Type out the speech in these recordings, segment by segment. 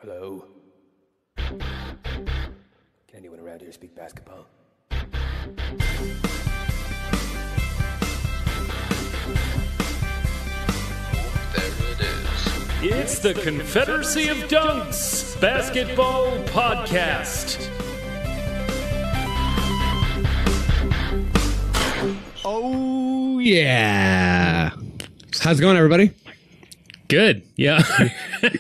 Hello? Can anyone around here speak basketball? It's the Confederacy of Dunks Basketball Podcast. Oh, yeah. How's it going, everybody? Good. Yeah.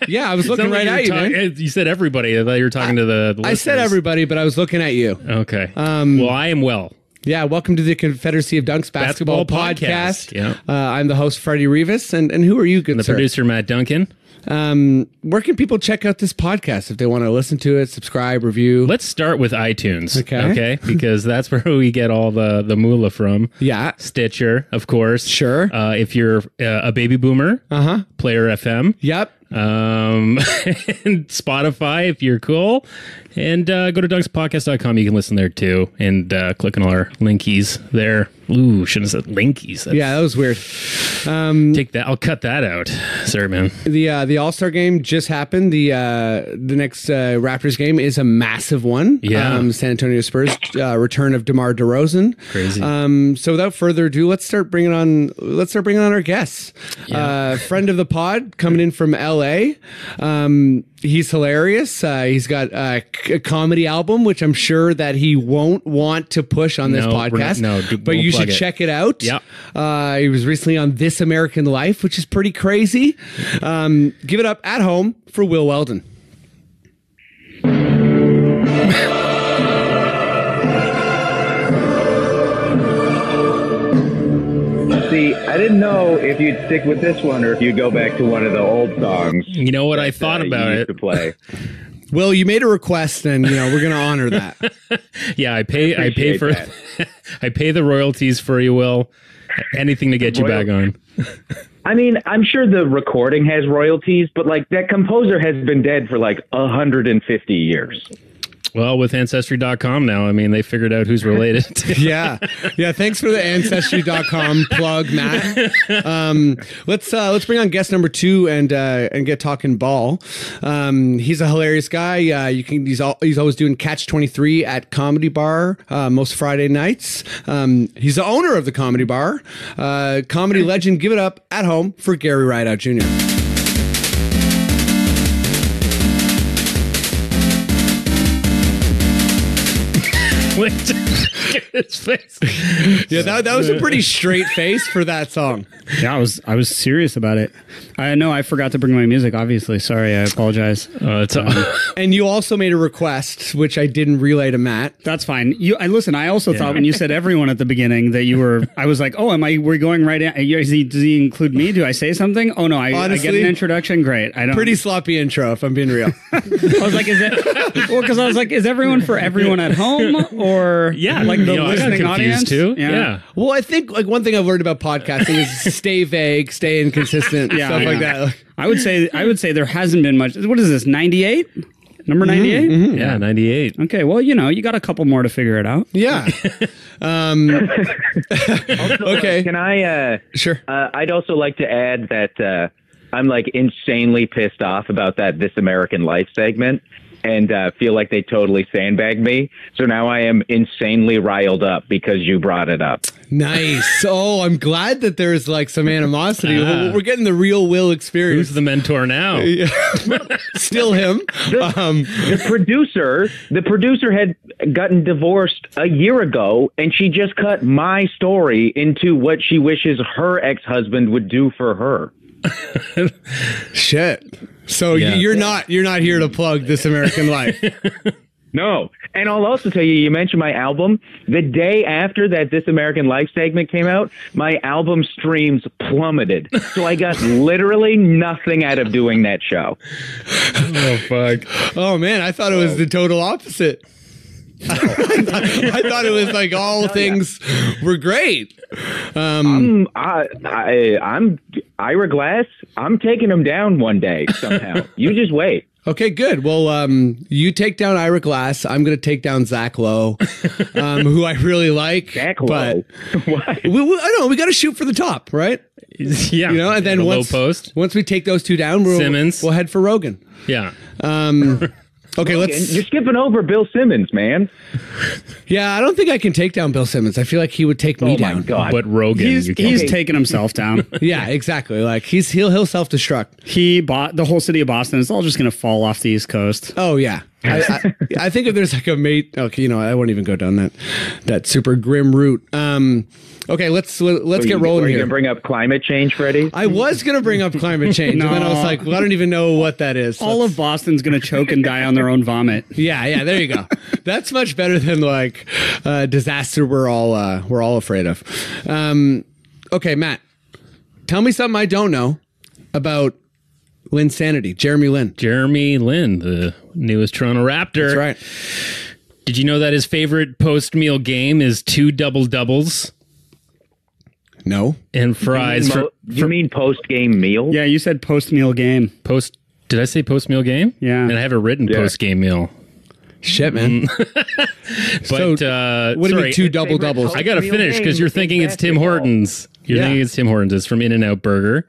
Yeah, I was looking right at you, man. You said everybody. I thought you were talking to the listeners. I said everybody, but I was looking at you. Okay. Well, I am well. Yeah, welcome to the Confederacy of Dunks Basketball Podcast. Yeah. I'm the host, Freddie Rivas, and who are you, good The sir? producer, Matt Duncan. Where can people check out this podcast if they want to listen to it, subscribe, review? Let's start with iTunes. Okay. Because that's where we get all the moolah from. Yeah. Stitcher, of course. Sure. If you're a baby boomer, PlayerFM. Yep. And Spotify if you're cool, and go to dunkspodcast.com. You can listen there too, and click on all our linkies there. Ooh, shouldn't have said linkies. Yeah, that was weird. Take that. I'll cut that out. Sorry, man. The All-Star game just happened. The next Raptors game is a massive one. Yeah. San Antonio Spurs return of DeMar DeRozan. Crazy. So without further ado, let's start bringing on our guests. Yeah. Friend of the pod coming in from LA. He's hilarious. He's got a comedy album, which I'm sure that he won't want to push on this podcast. But you should check it out. Yeah. He was recently on This American Life, which is pretty crazy. Give it up at home for Will Weldon. See, I didn't know if you'd stick with this one or if you'd go back to one of the old songs. You know what I thought about you used it? to play. Well, you made a request, and we're going to honor that. Yeah, I pay for that. I pay the royalties for you, Will. Anything to get you back on. I mean, I'm sure the recording has royalties, but like that composer has been dead for like 150 years. Well, with Ancestry.com now, I mean, they figured out who's related to. Yeah. Thanks for the Ancestry.com plug, Matt. Let's bring on guest number 2 and get talking ball. He's a hilarious guy. He's always doing Catch 23 at Comedy Bar most Friday nights. He's the owner of the Comedy Bar. Comedy legend. Give it up at home for Gary Rideout Jr. His face. Yeah, that was a pretty straight face for that song. Yeah, I was serious about it. I know I forgot to bring my music, obviously. Sorry, I apologize. And you also made a request, which I didn't relay to Matt. That's fine. I also thought when you said everyone at the beginning that you were, I was like, oh, we're going right in? Does he include me? Do I say something? Oh, no, I get an introduction? Great. I don't. Pretty sloppy intro, if I'm being real. I was like, is everyone for everyone at home? Or like the listening audience too? Yeah. Well, I think like one thing I've learned about podcasting is stay vague, stay inconsistent, stuff like that. I would say there hasn't been much. What is this? 98? Number 98? Mm-hmm. Yeah, 98. Okay, well, you got a couple more to figure it out. Yeah. Okay. Can I? Sure. I'd also like to add that I'm like insanely pissed off about that This American Life segment. And feel like they totally sandbagged me. So now I am insanely riled up because you brought it up. Nice. Oh, I'm glad that there's like some animosity. We're getting the real Will experience. Who's the mentor now? Yeah. Still him. The producer had gotten divorced a year ago, and she just cut my story into what she wishes her ex-husband would do for her. Shit. So you're not here to plug This American Life. No. And I'll also tell you, you mentioned my album. The day after that This American Life segment came out, my album streams plummeted. So I got literally nothing out of doing that show. Oh, fuck. Oh, man. I thought it was the total opposite. I thought it was like all things were great. I'm Ira Glass. I'm taking him down one day somehow. You just wait. Okay, good. Well, you take down Ira Glass. I'm going to take down Zach Lowe, who I really like. Zach Lowe. Why? I know we got to shoot for the top, right? Yeah. And then once we take those two down, we'll head for Rogan. Yeah. Okay, You're skipping over Bill Simmons, man. Yeah, I don't think I can take down Bill Simmons. I feel like he would take me down. Oh my God. But Rogan, He's taking himself down. Yeah, exactly. Like he'll self-destruct. He bought the whole city of Boston. It's all just going to fall off the East Coast. Oh yeah. I think if there's like a mate. Okay, I won't even go down that super grim route. Okay, let's get rolling Are you here. gonna bring up climate change, Freddie? I was gonna bring up climate change, and then I was like, well, I don't even know what that is. All of Boston's going to choke and die on their own vomit. Yeah, there you go. That's much better than like disaster we're all afraid of. Okay, Matt, tell me something I don't know about Linsanity. Jeremy Lin, the newest Toronto Raptor. That's right. Did you know that his favorite post-meal game is 2 double-doubles? No. And fries. You mean post-game meal? Yeah, you said post-meal game. Did I say post-meal game? Yeah. And I have it written post-game meal. Shit, man. But what do you mean 2 double-doubles? I got to finish because you're thinking it's Tim Hortons. Thinking it's Tim Hortons. It's from In-N-Out Burger.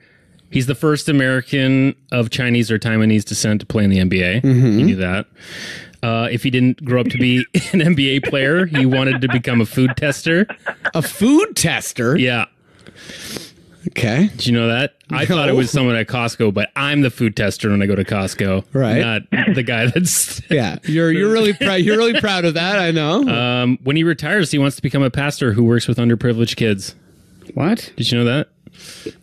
He's the first American of Chinese or Taiwanese descent to play in the NBA. Mm-hmm. You knew that. If he didn't grow up to be an NBA player, he wanted to become a food tester. A food tester? Yeah. Okay. Did you know that? I thought it was someone at Costco, but I'm the food tester when I go to Costco. Right. Not the guy that's... Yeah. You're really you're really proud of that, I know. When he retires, he wants to become a pastor who works with underprivileged kids. What? Did you know that?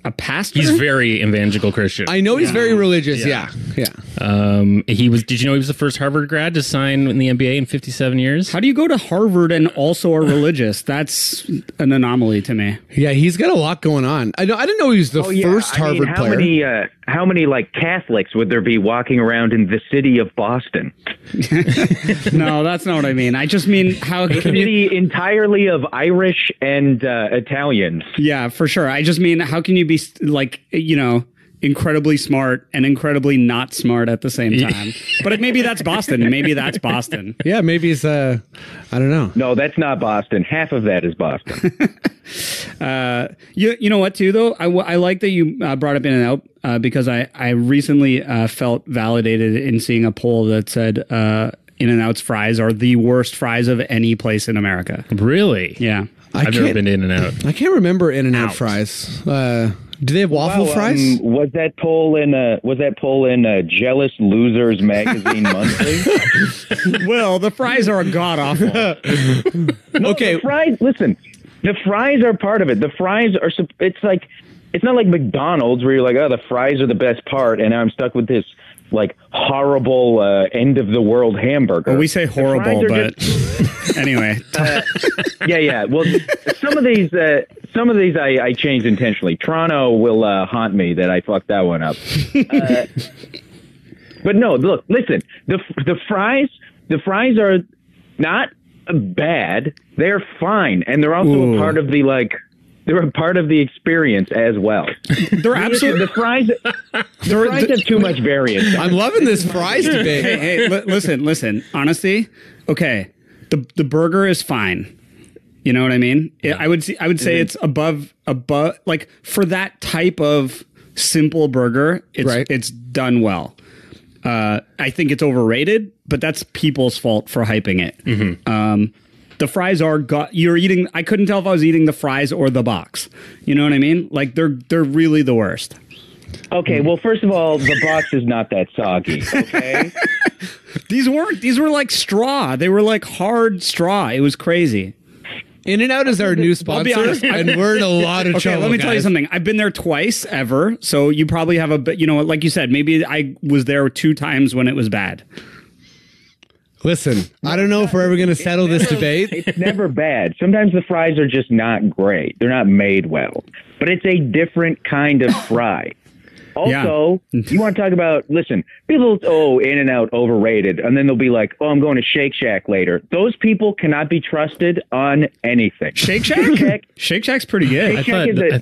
A pastor? He's very evangelical Christian. I know he's very religious. Yeah. Did you know he was the first Harvard grad to sign in the NBA in 57 years? How do you go to Harvard and also are religious? That's an anomaly to me. Yeah, he's got a lot going on. I didn't know he was the first Harvard player. How many like Catholics would there be walking around in the city of Boston? No, that's not what I mean. I just mean how can you entirely of Irish and Italians? Yeah, for sure. I just mean how can you be like, incredibly smart and incredibly not smart at the same time? But maybe that's Boston. Yeah, maybe it's I don't know. No, that's not Boston. Half of that is Boston. You know what too though? I like that you brought up In-N-Out because I recently felt validated in seeing a poll that said In-N-Out's fries are the worst fries of any place in America. Really? Yeah. I've never been to In-N-Out. I can't remember In-N-Out fries. Do they have waffle fries? Was that poll in Jealous Losers Magazine Monthly? Well, the fries are god awful. Okay, the fries. Listen, the fries are part of it. The fries are. It's not like McDonald's where you're like, oh, the fries are the best part, and now I'm stuck with this like horrible end of the world hamburger. Well, we say horrible, but anyway. Yeah. Well, some of these I changed intentionally. Toronto will haunt me that I fucked that one up. But no, look, listen. The fries are not bad. They're fine, and they're also a part of the like. They're a part of the experience as well. They're absolutely the fries. The fries have too much variance. I'm loving this fries debate. Hey, listen. Honestly, okay, the burger is fine. You know what I mean? I would say it's above like for that type of simple burger. It's done well. I think it's overrated, but that's people's fault for hyping it. Mm-hmm. The fries are you're eating. I couldn't tell if I was eating the fries or the box. You know what I mean? Like they're really the worst. Okay, well, first of all, the box is not that soggy. Okay, these were like straw. They were like hard straw. It was crazy. In-N-Out is our new sponsor, and we're in a lot of trouble. Let me tell you something. I've been there twice ever, so you probably have a bit. You know, like you said, maybe I was there 2 times when it was bad. Listen, I don't know if we're ever going to settle this debate. It's never bad. Sometimes the fries are just not great. They're not made well. But it's a different kind of fry. Also, you want to talk about, listen, people, In-N-Out overrated. And then they'll be like, I'm going to Shake Shack later. Those people cannot be trusted on anything. Shake Shack? Shake Shack's pretty good.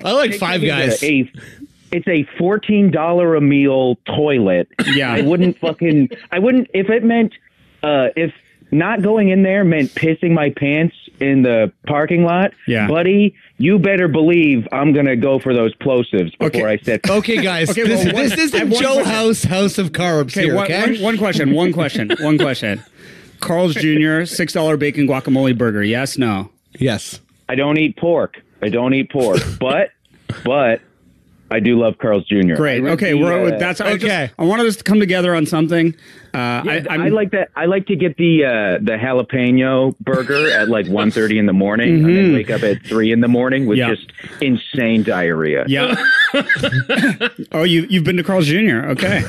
I like Five Guys. It's a $14 a meal toilet. Yeah. I wouldn't, if it meant... if not going in there meant pissing my pants in the parking lot, buddy, you better believe I'm going to go for those plosives before I set. Okay, guys, this isn't Joe House of Carbs here, okay? One question. Carl's Jr., $6 bacon guacamole burger, yes, no? Yes. I don't eat pork, but I do love Carl's Jr. Great. Okay, that's okay. I wanted us to come together on something. I like that. I like to get the jalapeno burger at like 1:30 in the morning, and then wake up at 3 in the morning with just insane diarrhea. Yeah. Oh, you've been to Carl's Jr. Okay.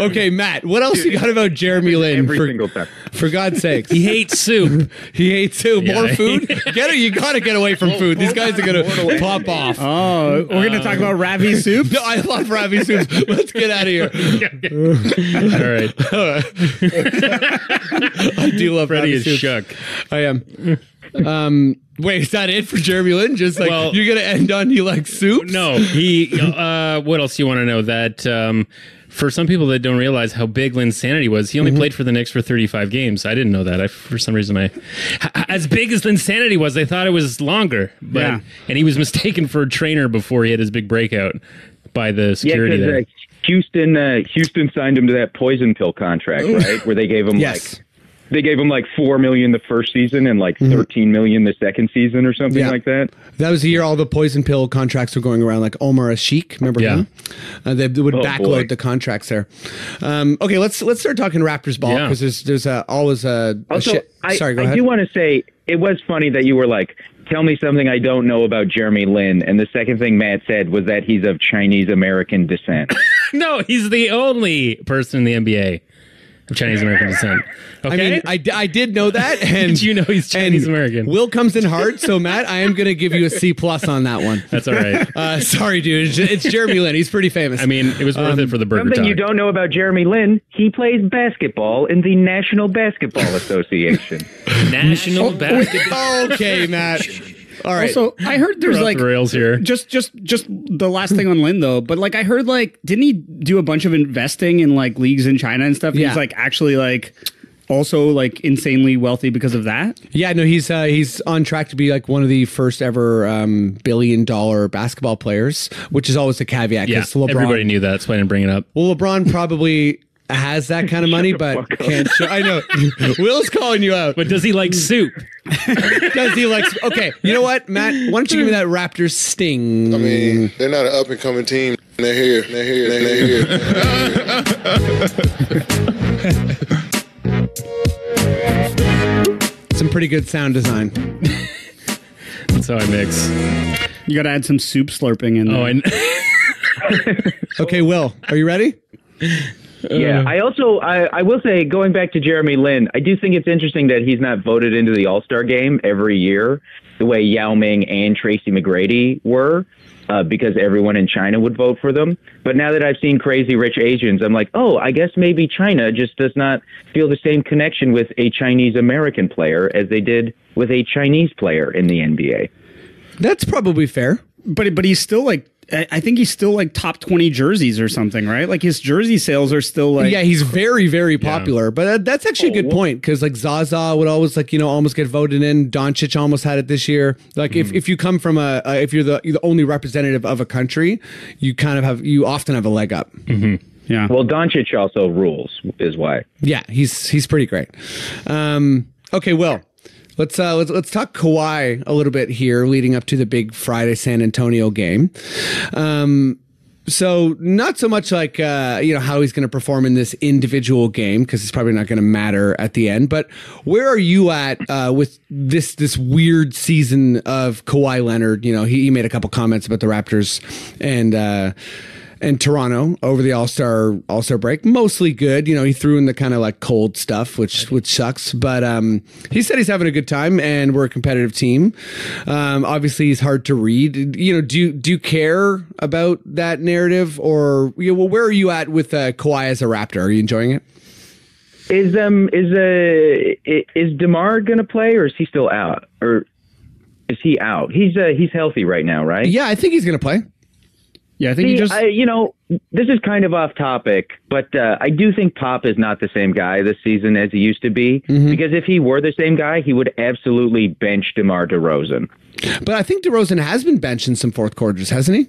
Okay, Matt. What else you got about Jeremy Lin? Every single time. For God's sakes, He hates soup. he hates soup. More food. You got to get away from food. These guys are gonna pop off. Oh, we're gonna talk about Ravi soup. No, I love Ravi soup. Let's get out of here. All right. I do love Freddie Ravi is soup. shook. I am. Wait, is that it for Jeremy Lin? Just like you're gonna end on he likes soup? No, he. What else do you want to know? That for some people that don't realize how big Linsanity was, he only played for the Knicks for 35 games. I didn't know that. For some reason, as big as Linsanity was, I thought it was longer. But and he was mistaken for a trainer before he had his big breakout by the security there. Houston signed him to that poison pill contract, right? Where they gave him like $4 million the first season and like $13 million the second season or something like that. That was the year all the poison pill contracts were going around, like Omar Ashik. Remember him? They would backload the contracts there. Okay, let's start talking Raptors ball because there's always a shit. Sorry, go ahead. I do want to say it was funny that you were like, tell me something I don't know about Jeremy Lin. And the second thing Matt said was that he's of Chinese-American descent. No, he's the only person in the NBA of Chinese-American descent. Okay? I mean, I did know that. And did you know he's Chinese-American? Will comes in hard. So, Matt, I am going to give you a C+ on that one. That's all right. Sorry, dude. It's Jeremy Lin. He's pretty famous. I mean, it was worth it for the burger Something talk. you don't know about Jeremy Lin, he plays basketball in the National Basketball Association. National Basketball. Okay, Matt. All right. Also, I heard there's We're off like the rails here. Just the last thing on Lin though, but like I heard like didn't he do a bunch of investing in like leagues in China and stuff? Yeah. He's like actually like also like insanely wealthy because of that. Yeah, no, he's on track to be like one of the first ever $1 billion basketball players, which is always a caveat. Yeah, LeBron, everybody knew that. That's why I didn't bring it up. Well, LeBron probably has that kind of money, but can't show. I know. Will's calling you out. But does he like soup? Does he like... Okay, you know what, Matt? Why don't you give me that Raptors sting? I mean, they're not an up-and-coming team. They're here. Some pretty good sound design. That's how I mix. You got to add some soup slurping in there. Oh, Okay, Will, are you ready? Yeah, I will say, going back to Jeremy Lin, I do think it's interesting that he's not voted into the All-Star game every year the way Yao Ming and Tracy McGrady were, because everyone in China would vote for them. But now that I've seen Crazy Rich Asians, I'm like, oh, I guess maybe China just does not feel the same connection with a Chinese-American player as they did with a Chinese player in the NBA. That's probably fair. But he's still like I think he's still like top 20 jerseys or something, right? Like his jersey sales are still like... Yeah, he's very, very popular. But that's actually a good point because like Zaza would always like, almost get voted in. Doncic almost had it this year. Like if you come from if you're the only representative of a country, you often have a leg up. Mm-hmm. Yeah. Well, Doncic also rules is why. Yeah, he's pretty great. Okay, Will. Let's talk Kawhi a little bit here, leading up to the big Friday San Antonio game. So not so much like how he's going to perform in this individual game because it's probably not going to matter at the end. But where are you at with this weird season of Kawhi Leonard? He made a couple comments about the Raptors and Toronto over the All-Star break. Mostly good. He threw in the kind of like cold stuff, which sucks. But he said he's having a good time and we're a competitive team. Obviously, he's hard to read. Do you care about that narrative? Or where are you at with Kawhi as a Raptor? Are you enjoying it? Is DeMar going to play or is he still out? Or is he out? He's healthy right now, right? Yeah, I think he's going to play. Yeah, I think this is kind of off topic, but I do think Pop is not the same guy this season as he used to be. Because if he were the same guy, he would absolutely bench DeMar DeRozan. But I think DeRozan has been benched in some fourth quarters, hasn't he?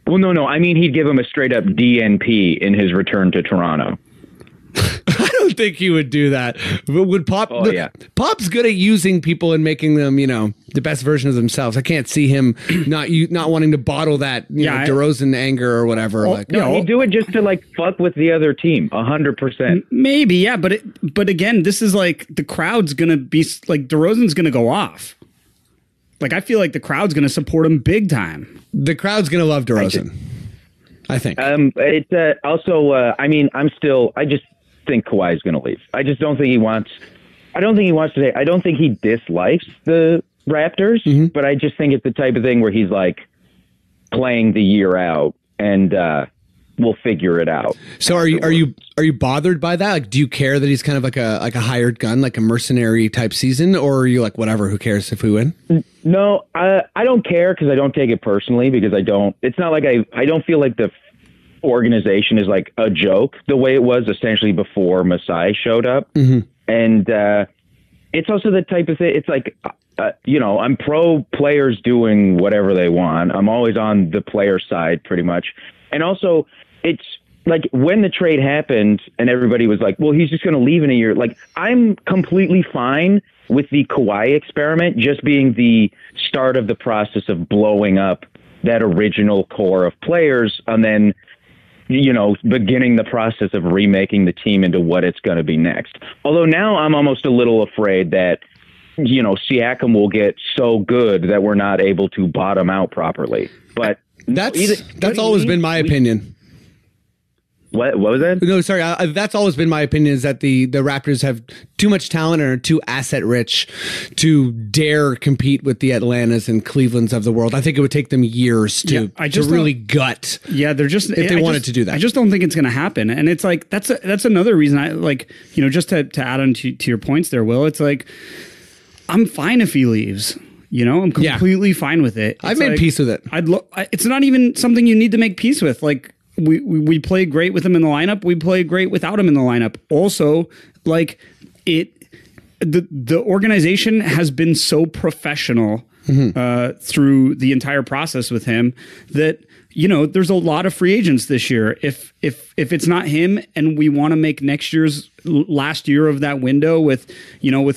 Well, no. I mean, he'd give him a straight up DNP in his return to Toronto. I don't think he would do that. But would Pop? Yeah. Pop's good at using people and making them, the best version of themselves. I can't see him not wanting to bottle that, DeRozan anger or whatever. He'd do it just to fuck with the other team, 100%. Maybe, yeah, but again, this is the crowd's gonna be DeRozan's gonna go off. I feel like the crowd's gonna support him big time. The crowd's gonna love DeRozan. I think. It's also. I just think Kawhi's going to leave. I just don't think he wants. I don't think he wants to say. I don't think he dislikes the Raptors, but I just think it's the type of thing where he's playing the year out, and we'll figure it out. So are you bothered by that? Do you care that he's kind of like a hired gun, like a mercenary type season, or are you whatever? Who cares if we win? No, I don't care because I don't take it personally because I don't. It's not I don't feel like the organization is a joke the way it was essentially before Masai showed up. And it's also the type of thing. It's I'm pro players doing whatever they want. I'm always on the player side pretty much. And also it's when the trade happened and everybody was well, he's just going to leave in a year. I'm completely fine with the Kawhi experiment just being the start of the process of blowing up that original core of players and then beginning the process of remaking the team into what it's going to be next. Although now I'm almost a little afraid that, Siakam will get so good that we're not able to bottom out properly. But that's always been my opinion. What was that? No, sorry. That's always been my opinion is that the Raptors have too much talent and are too asset rich to dare compete with the Atlantas and Clevelands of the world. I think it would take them years to really gut. Yeah, they're just if they wanted to do that. I just don't think it's going to happen. And it's that's another reason I just to add on to your points there, Will. It's I'm fine if he leaves. I'm completely fine with it. I've made peace with it. It's not even something you need to make peace with. We play great with him in the lineup. We play great without him in the lineup. Also, the organization has been so professional through the entire process with him that there's a lot of free agents this year. If it's not him, and we want to make next year's last year of that window with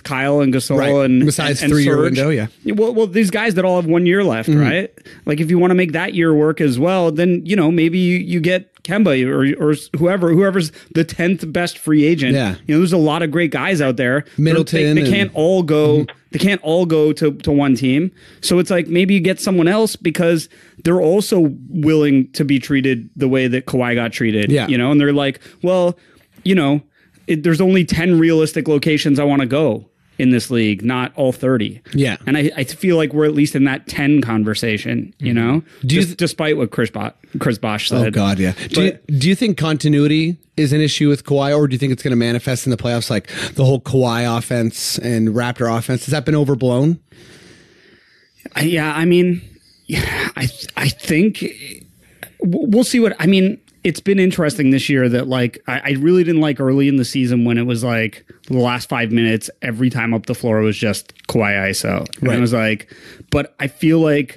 Kyle and Gasol and besides and 3-year Serge, window, yeah. Well, these guys that all have 1 year left, right? If you want to make that year work as well, then maybe you get Kemba or whoever's the 10th best free agent. Yeah. There's a lot of great guys out there. Middleton. They can't all go. They can't all go to one team. So it's maybe you get someone else because they're also willing to be treated the way that Kawhi got treated. Yeah. And they're there's only 10 realistic locations I want to go in this league, not all 30. Yeah. And I feel like we're at least in that 10 conversation, despite what Chris Bosh said. Oh, God, yeah. Do you think continuity is an issue with Kawhi, or do you think it's going to manifest in the playoffs like the whole Kawhi offense and Raptor offense? Has that been overblown? Yeah, I think we'll see it's been interesting this year that I really didn't like early in the season when it was the last 5 minutes, every time up the floor was just Kawhi ISO. And right. it was but I feel I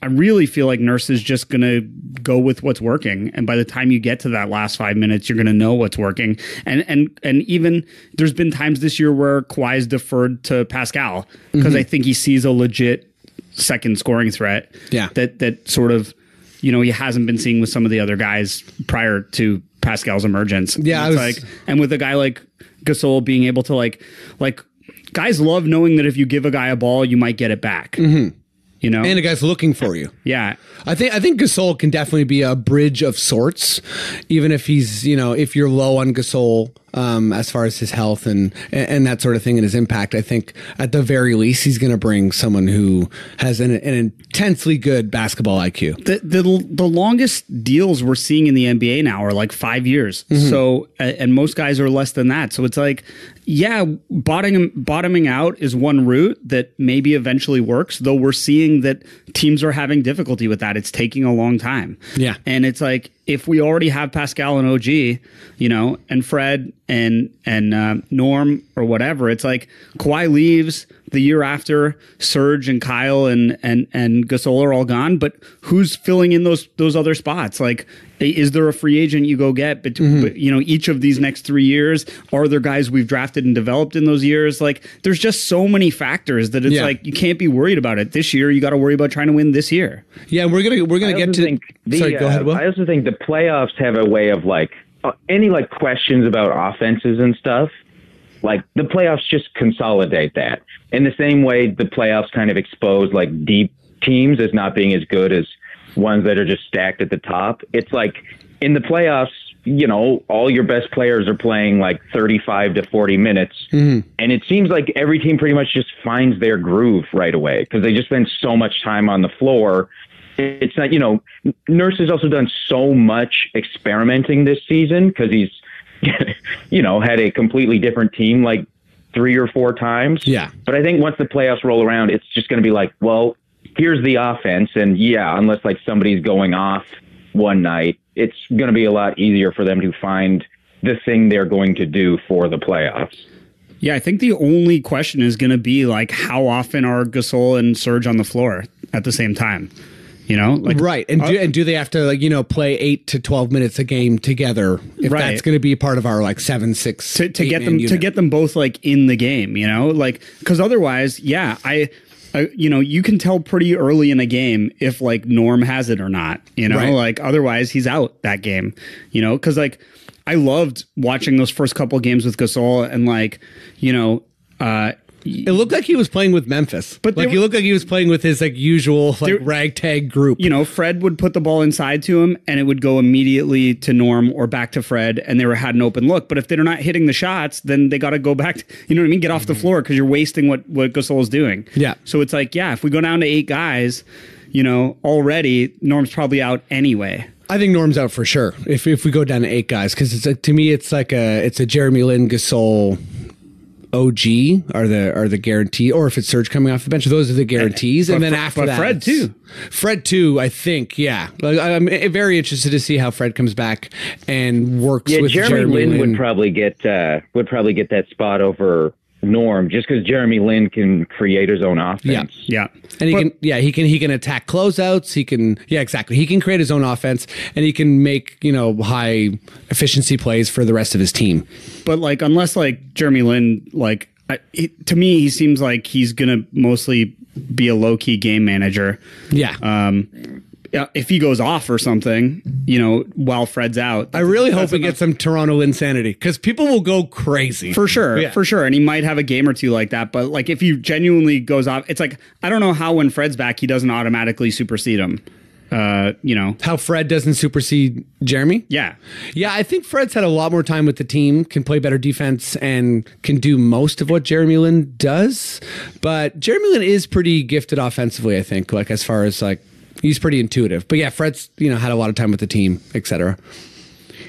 really feel like Nurse is just going to go with what's working. And by the time you get to that last 5 minutes, you're going to know what's working. And even there's been times this year where Kawhi's deferred to Pascal because I think he sees a legit second scoring threat. Yeah. That sort of, he hasn't been seeing with some of the other guys prior to Pascal's emergence. Yeah. And with a guy like Gasol being able to guys love knowing that if you give a guy a ball, you might get it back. And a guy's looking for you. Yeah. I think Gasol can definitely be a bridge of sorts, even if he's, if you're low on Gasol. as far as his health and that sort of thing and his impact. I think at the very least he's going to bring someone who has an intensely good basketball IQ. The longest deals we're seeing in the NBA now are like 5 years. So and most guys are less than that. So it's like, yeah, bottoming out is one route that maybe eventually works, though we're seeing that teams are having difficulty with that. It's taking a long time. Yeah. And it's like, if we already have Pascal and OG, you know, and Fred and Norm or whatever, it's like Kawhi leaves the year after, Serge and Kyle and Gasol are all gone, but who's filling in those other spots? Like, is there a free agent you go get between, you know, each of these next 3 years? Are there guys we've drafted and developed in those years? Like, there's just so many factors that it's like you can't be worried about it this year. You got to worry about trying to win this year. Yeah, we're gonna get to. Sorry, go ahead, Will. I also think the playoffs have a way of like any like questions about offenses and stuff. Like the playoffs just consolidate that. In the same way, the playoffs kind of expose like deep teams as not being as good as ones that are just stacked at the top. It's like in the playoffs, you know, all your best players are playing like 35 to 40 minutes. And it seems like every team pretty much just finds their groove right away because they just spend so much time on the floor. It's not, you know, Nurse has also done so much experimenting this season because he's, you know, had a completely different team like 3 or 4 times. Yeah. But I think once the playoffs roll around, it's just going to be like, well, here's the offense. And yeah, unless like somebody's going off one night, it's going to be a lot easier for them to find the thing they're going to do for the playoffs. Yeah, I think the only question is going to be like, how often are Gasol and Serge on the floor at the same time? You know, like, right. And do they have to, like, you know, play 8 to 12 minutes a game together if that's going to be part of our like 7-6 to get them both like in the game, you know, like, because otherwise, yeah, you know, you can tell pretty early in a game if like Norm has it or not, you know, like otherwise he's out that game, you know, because like I loved watching those first couple of games with Gasol and like, you know, it looked like he was playing with Memphis, but like he looked like he was playing with his like usual like ragtag group. You know, Fred would put the ball inside to him, and it would go immediately to Norm or back to Fred, and they had an open look. But if they're not hitting the shots, then they got to go back. You know what I mean? Get off the floor because you're wasting what Gasol's doing. Yeah. So it's like, yeah, if we go down to 8 guys, you know, already Norm's probably out anyway. I think Norm's out for sure if we go down to 8 guys because it's to me it's like a Jeremy Lin, Gasol, OG are the guarantee, or if it's Serge coming off the bench, those are the guarantees. And then after that, Fred too, I think. Yeah, I'm very interested to see how Fred comes back and works with Jeremy Lin. Would probably get that spot over Norm just because Jeremy Lin can create his own offense. Yeah. And he can attack closeouts. He can create his own offense, and he can make, you know, high efficiency plays for the rest of his team. But like, unless like Jeremy Lin, like to me, he seems like he's gonna mostly be a low key game manager. Yeah. If he goes off or something, you know, while Fred's out. I really hope we get some Toronto insanity because people will go crazy. For sure. And he might have a game or two like that. But like if he genuinely goes off, it's like, I don't know how when Fred's back, he doesn't automatically supersede him. You know. How Fred doesn't supersede Jeremy? Yeah. Yeah, I think Fred's had a lot more time with the team, can play better defense, and can do most of what Jeremy Lin does. But Jeremy Lin is pretty gifted offensively, I think, like as far as like, he's pretty intuitive. But yeah, Fred's, you know, had a lot of time with the team, etc.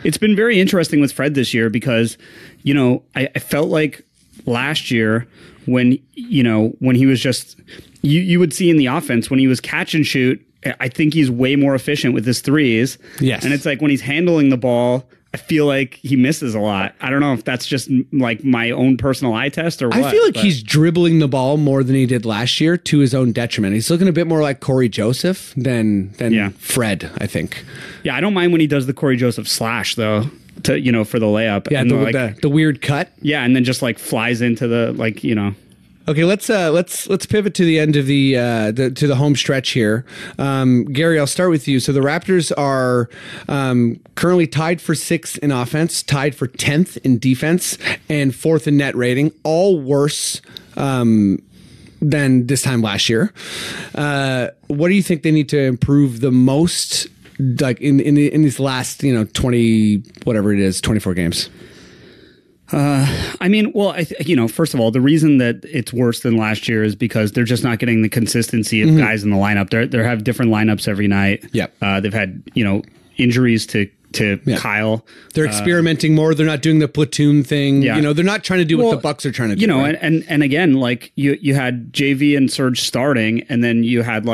It's been very interesting with Fred this year because, you know, I felt like last year when he was just, you would see in the offense when he was catch and shoot, I think he's way more efficient with his threes. Yes. And it's like when he's handling the ball, I feel like he misses a lot. I don't know if that's just like my own personal eye test or what. I feel like he's dribbling the ball more than he did last year to his own detriment. He's looking a bit more like Corey Joseph than Fred, I think. Yeah, I don't mind when he does the Corey Joseph slash though, to, you know, for the layup. Yeah, and the weird cut. Yeah, and then just like flies into the, like, you know. Okay, let's pivot to the end of to the home stretch here. Gary, I'll start with you. So the Raptors are currently tied for 6th in offense, tied for 10th in defense, and 4th in net rating, all worse than this time last year. What do you think they need to improve the most, like in these last 20 whatever it is 24 games? I mean, well, first of all, the reason that it's worse than last year is because they're just not getting the consistency of guys in the lineup. They have different lineups every night. Yep. They've had, injuries to Kyle. They're experimenting more. They're not doing the platoon thing. Yeah. They're not trying to do what the Bucks are trying to do. Right? and again, like you had JV and Serge starting, and then you had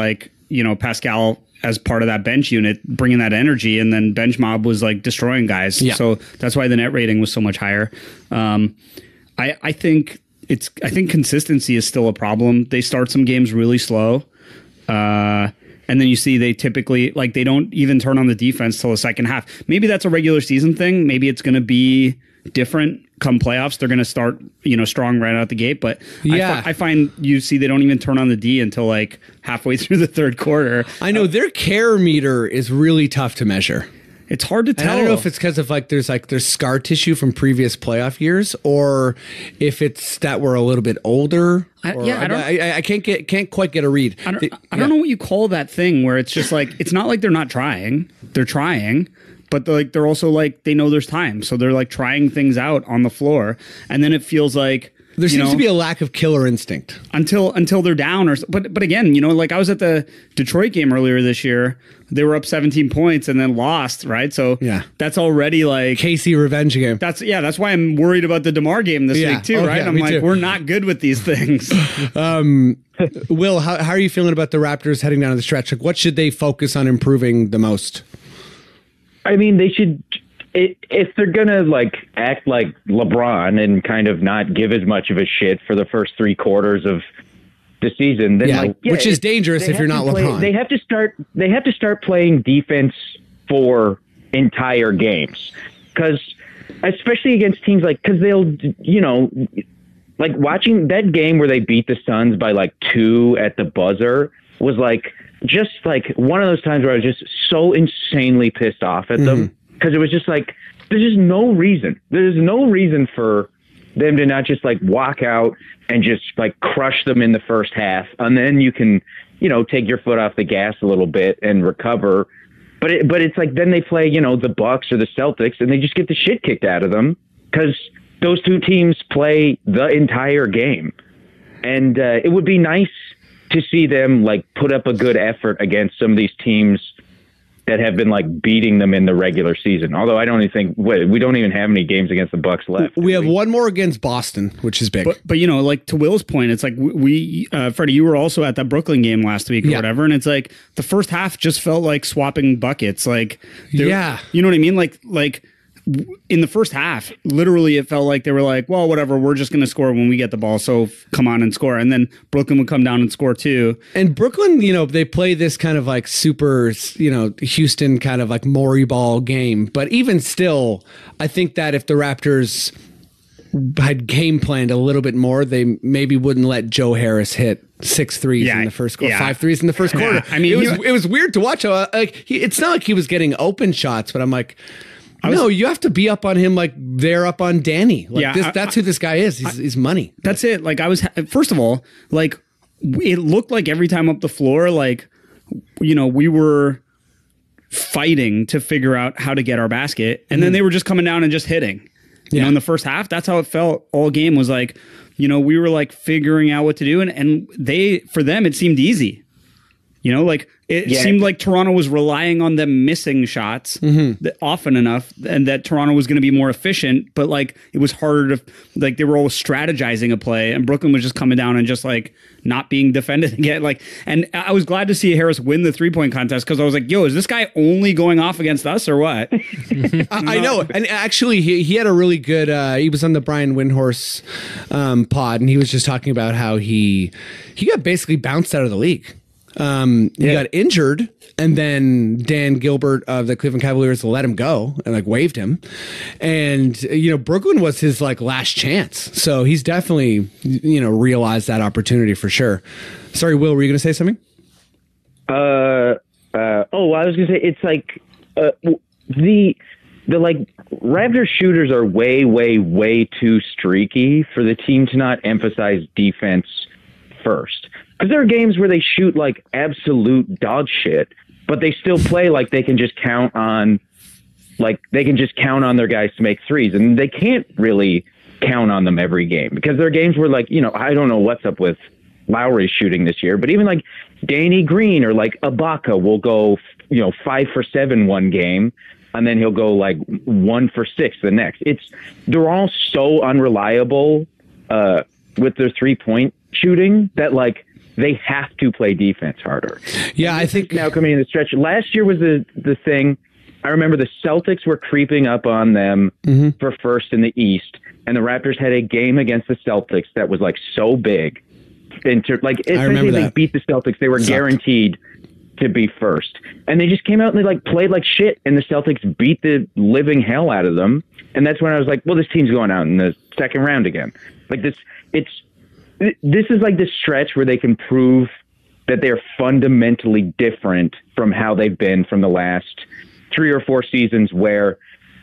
Pascal as part of that bench unit, bringing that energy, and then bench mob was like destroying guys. Yeah. So that's why the net rating was so much higher. I think consistency is still a problem. They start some games really slow. And then you see they typically they don't even turn on the defense till the second half. Maybe that's a regular season thing. Maybe it's going to be different come playoffs. They're going to start, strong right out the gate. But I find they don't even turn on the D until halfway through the third quarter. I know their care meter is really tough to measure. It's hard to tell. And I don't know if it's because of there's scar tissue from previous playoff years, or if it's that we're a little bit older. I can't quite get a read. I don't know what you call that thing where it's just it's not like they're not trying. They're trying, but they're also they know there's time, so they're trying things out on the floor, and then it feels like there seems to be a lack of killer instinct until they're down. But again, I was at the Detroit game earlier this year. They were up 17 points and then lost, right? So that's already Casey revenge game. That's why I'm worried about the DeMar game this week too, right? I'm too. We're not good with these things. Will, how are you feeling about the Raptors heading down the stretch? What should they focus on improving the most? I mean, they should, if they're gonna act like LeBron and kind of not give as much of a shit for the first 3 quarters of the season, then which is dangerous if you're not LeBron. They have to start playing defense for entire games, because especially against teams because they'll watching that game where they beat the Suns by 2 at the buzzer was just one of those times where I was just so insanely pissed off at them, because it was just there's just no reason. There's no reason for them to not just walk out and just crush them in the first half, and then you can take your foot off the gas a little bit and recover. But it's then they play the Bucks or the Celtics, and they just get the shit kicked out of them because those two teams play the entire game. And it would be nice to see them put up a good effort against some of these teams that have been beating them in the regular season. Although I don't even think we don't even have any games against the Bucks left. We have one more against Boston, which is big. But to Will's point, it's we Freddie, you were also at that Brooklyn game last week or whatever, and it's the first half just felt like swapping buckets. You know what I mean? In the first half, literally, it felt like they were well, whatever, we're just going to score when we get the ball, so come on and score. And then Brooklyn would come down and score too. And Brooklyn, they play this kind of super, Houston kind of Maury ball game. But even still, I think that if the Raptors had game planned a little bit more, they maybe wouldn't let Joe Harris hit 6 threes in the first quarter, 5 threes in the first quarter. I mean, it was weird to watch. It's not like he was getting open shots, but I'm you have to be up on him they're up on Danny. That's who this guy is. He's money. That's it. First of all, it looked like every time up the floor, we were fighting to figure out how to get our basket, and then they were just coming down and just hitting. You know, in the first half, that's how it felt all game was we were figuring out what to do, and for them, it seemed easy. It seemed like Toronto was relying on them missing shots often enough, and that Toronto was going to be more efficient. But it was harder to they were always strategizing a play, and Brooklyn was just coming down and just not being defended again. And I was glad to see Harris win the 3-point contest, because I was yo, is this guy only going off against us or what? I know. And actually, he had a really good. He was on the Brian Windhorse pod, and he was just talking about how he got basically bounced out of the league. He got injured, and then Dan Gilbert of the Cleveland Cavaliers let him go and waived him. And Brooklyn was his last chance, so he's definitely realized that opportunity for sure. Sorry, Will, were you going to say something? I was going to say it's the Raptor shooters are way too streaky for the team to not emphasize defense first. Because there are games where they shoot absolute dog shit, but they still play they can just count on their guys to make threes, and they can't really count on them every game, because there are games where, like, you know, I don't know what's up with Lowry's shooting this year, but even like Danny Green or like Ibaka will go, you know, 5 for 7 one game, and then he'll go like 1 for 6 the next. They're all so unreliable with their 3-point shooting that, like, they have to play defense harder. Yeah, I think now coming in the stretch. Last year was the thing. I remember the Celtics were creeping up on them for first in the East, and the Raptors had a game against the Celtics that was like so big. Like, essentially they beat the Celtics. They were guaranteed to be first, and they just came out and they like played like shit, and the Celtics beat the living hell out of them. And that's when I was like, well, this team's going out in the second round again. Like this is like this stretch where they can prove that they're fundamentally different from how they've been from the last 3 or 4 seasons, where,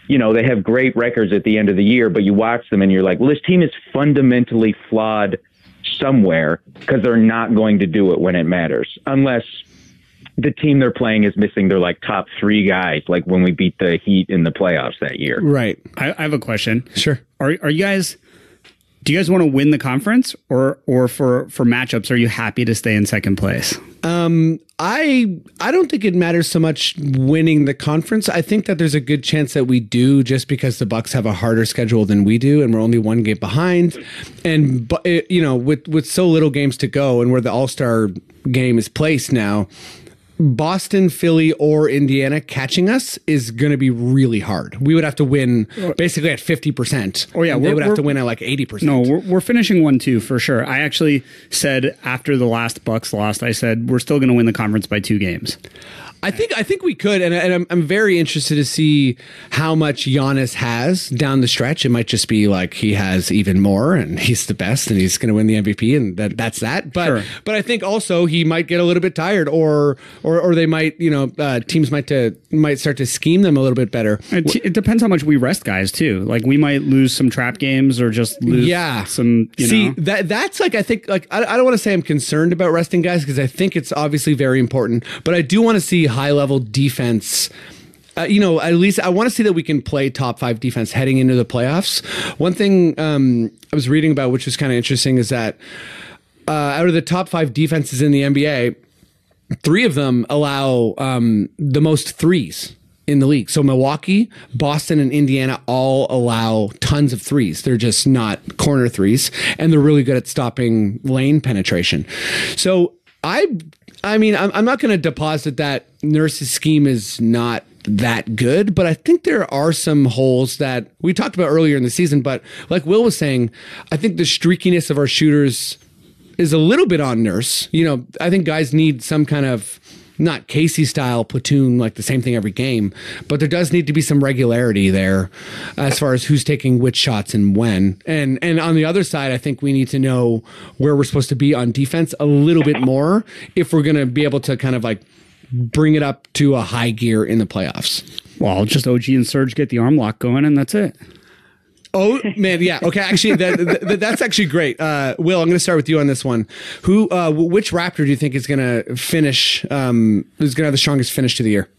you know, they have great records at the end of the year, but you watch them and you're like, well, this team is fundamentally flawed somewhere, because they're not going to do it when it matters, unless the team they're playing is missing their like top 3 guys, like when we beat the Heat in the playoffs that year. Right. I have a question. Sure. Are you guys, do you guys want to win the conference, or for matchups, are you happy to stay in second place? I don't think it matters so much winning the conference. I think that there's a good chance that we do, just because the Bucks have a harder schedule than we do, and we're only 1 game behind. And you know, with so little games to go, and where the All-Star game is placed now, Boston, Philly, or Indiana catching us is going to be really hard. We would have to win basically at 50%. Oh yeah, they would have to win at like 80%. No, we're finishing 1-2 for sure. I actually said after the last Bucks lost, I said we're still going to win the conference by 2 games. I think we could, and I'm very interested to see how much Giannis has down the stretch. It might just be like he has even more, and he's the best, and he's going to win the MVP, and that's that. But sure. But I think also he might get a little bit tired, or they might, you know, teams might start to scheme them a little bit better. It depends how much we rest guys too. Like, we might lose some trap games, or just lose some. You know. That's like, I think, like, I don't want to say I'm concerned about resting guys, because I think it's obviously very important, but I do want to see high level defense. You know, at least I want to see that we can play top 5 defense heading into the playoffs. One thing I was reading about, which was kind of interesting, is that out of the top 5 defenses in the NBA, 3 of them allow the most threes in the league. So Milwaukee, Boston, and Indiana all allow tons of threes. They're just not corner threes, and they're really good at stopping lane penetration. So I mean, I'm not going to deposit that Nurse's scheme is not that good, but I think there are some holes that we talked about earlier in the season. But like Will was saying, I think the streakiness of our shooters is a little bit on Nurse. You know, I think guys need some kind of, not Casey style platoon, like the same thing every game, but there does need to be some regularity there as far as who's taking which shots and when. And on the other side, I think we need to know where we're supposed to be on defense a little bit more if we're going to be able to kind of like bring it up to a high gear in the playoffs. Well, just OG and Serge get the arm lock going, and that's it. Oh man, yeah. Okay, actually, that's actually great. Will, I'm going to start with you on this one. Which Raptor do you think is going to finish? Is going to have the strongest finish to the year?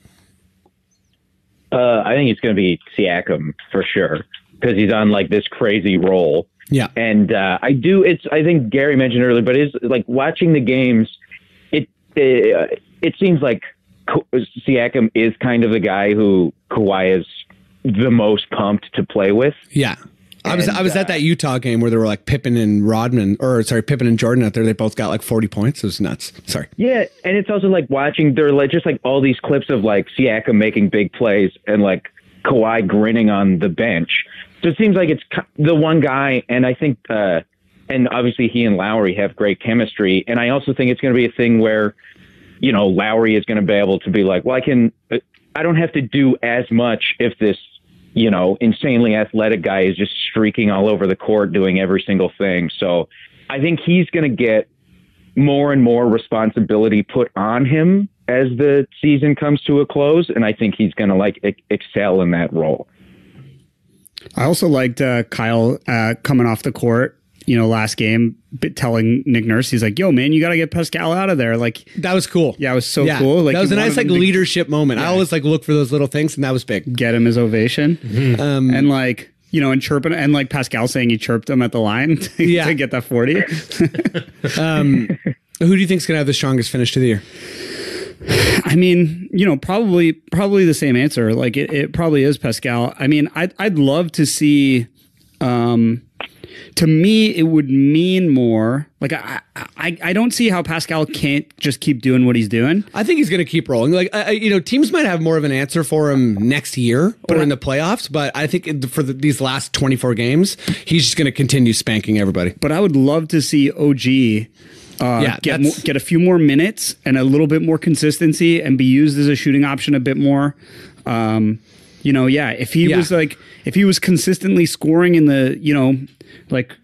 I think it's going to be Siakam for sure, because he's on like this crazy roll. Yeah, and I think Gary mentioned earlier, but it's like watching the games. It seems like Siakam is kind of the guy who Kawhi is the most pumped to play with. Yeah. I was at that Utah game where there were like Pippen and Jordan out there. They both got like 40 points. It was nuts. Sorry. Yeah, and it's also like watching, they're like just like all these clips of like Siakam making big plays and like Kawhi grinning on the bench. So it seems like it's the one guy, and I think and obviously he and Lowry have great chemistry, and I also think it's going to be a thing where, you know, Lowry is going to be able to be like, well, I don't have to do as much if this, you know, insanely athletic guy is just streaking all over the court doing every single thing. So I think he's going to get more and more responsibility put on him as the season comes to a close. And I think he's going to like excel in that role. I also liked Kyle coming off the court, you know, last game, telling Nick Nurse, he's like, yo, man, you got to get Pascal out of there. Like, that was cool. Yeah, it was so cool. Like, that was a nice, like, leadership moment. Yeah. I always, like, look for those little things, and that was big. Get him his ovation. Mm-hmm. And, like, and chirping, and like Pascal saying he chirped him at the line to get that 40. Who do you think's gonna have the strongest finish to the year? I mean, probably the same answer. Like it probably is Pascal. I mean, I'd love to see. To me, it would mean more. Like I don't see how Pascal can't just keep doing what he's doing. I think he's going to keep rolling. Like teams might have more of an answer for him next year or in the playoffs. But I think for these last 24 games, he's just going to continue spanking everybody. But I would love to see OG. Get a few more minutes and a little bit more consistency and be used as a shooting option a bit more. If he was consistently scoring in the, like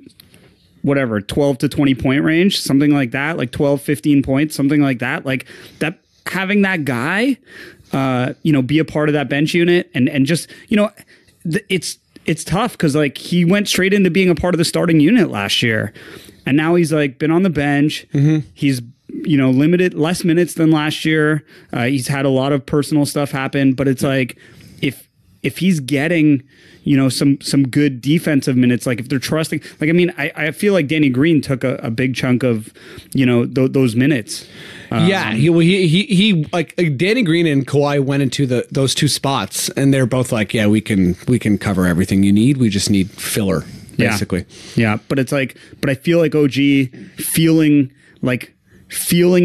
whatever, 12 to 20 point range, something like that, like 12, 15 points, something like that, like that, having that guy, be a part of that bench unit and just, it's tough because like he went straight into being a part of the starting unit last year. And now he's like been on the bench. Mm-hmm. He's, limited less minutes than last year. He's had a lot of personal stuff happen, but it's like if he's getting, some good defensive minutes, like if they're trusting, like, I mean, I feel like Danny Green took a big chunk of, those minutes. He like Danny Green and Kawhi went into those two spots and they're both like, yeah, we can cover everything you need. We just need filler. Basically. Yeah. But it's like, I feel like OG feeling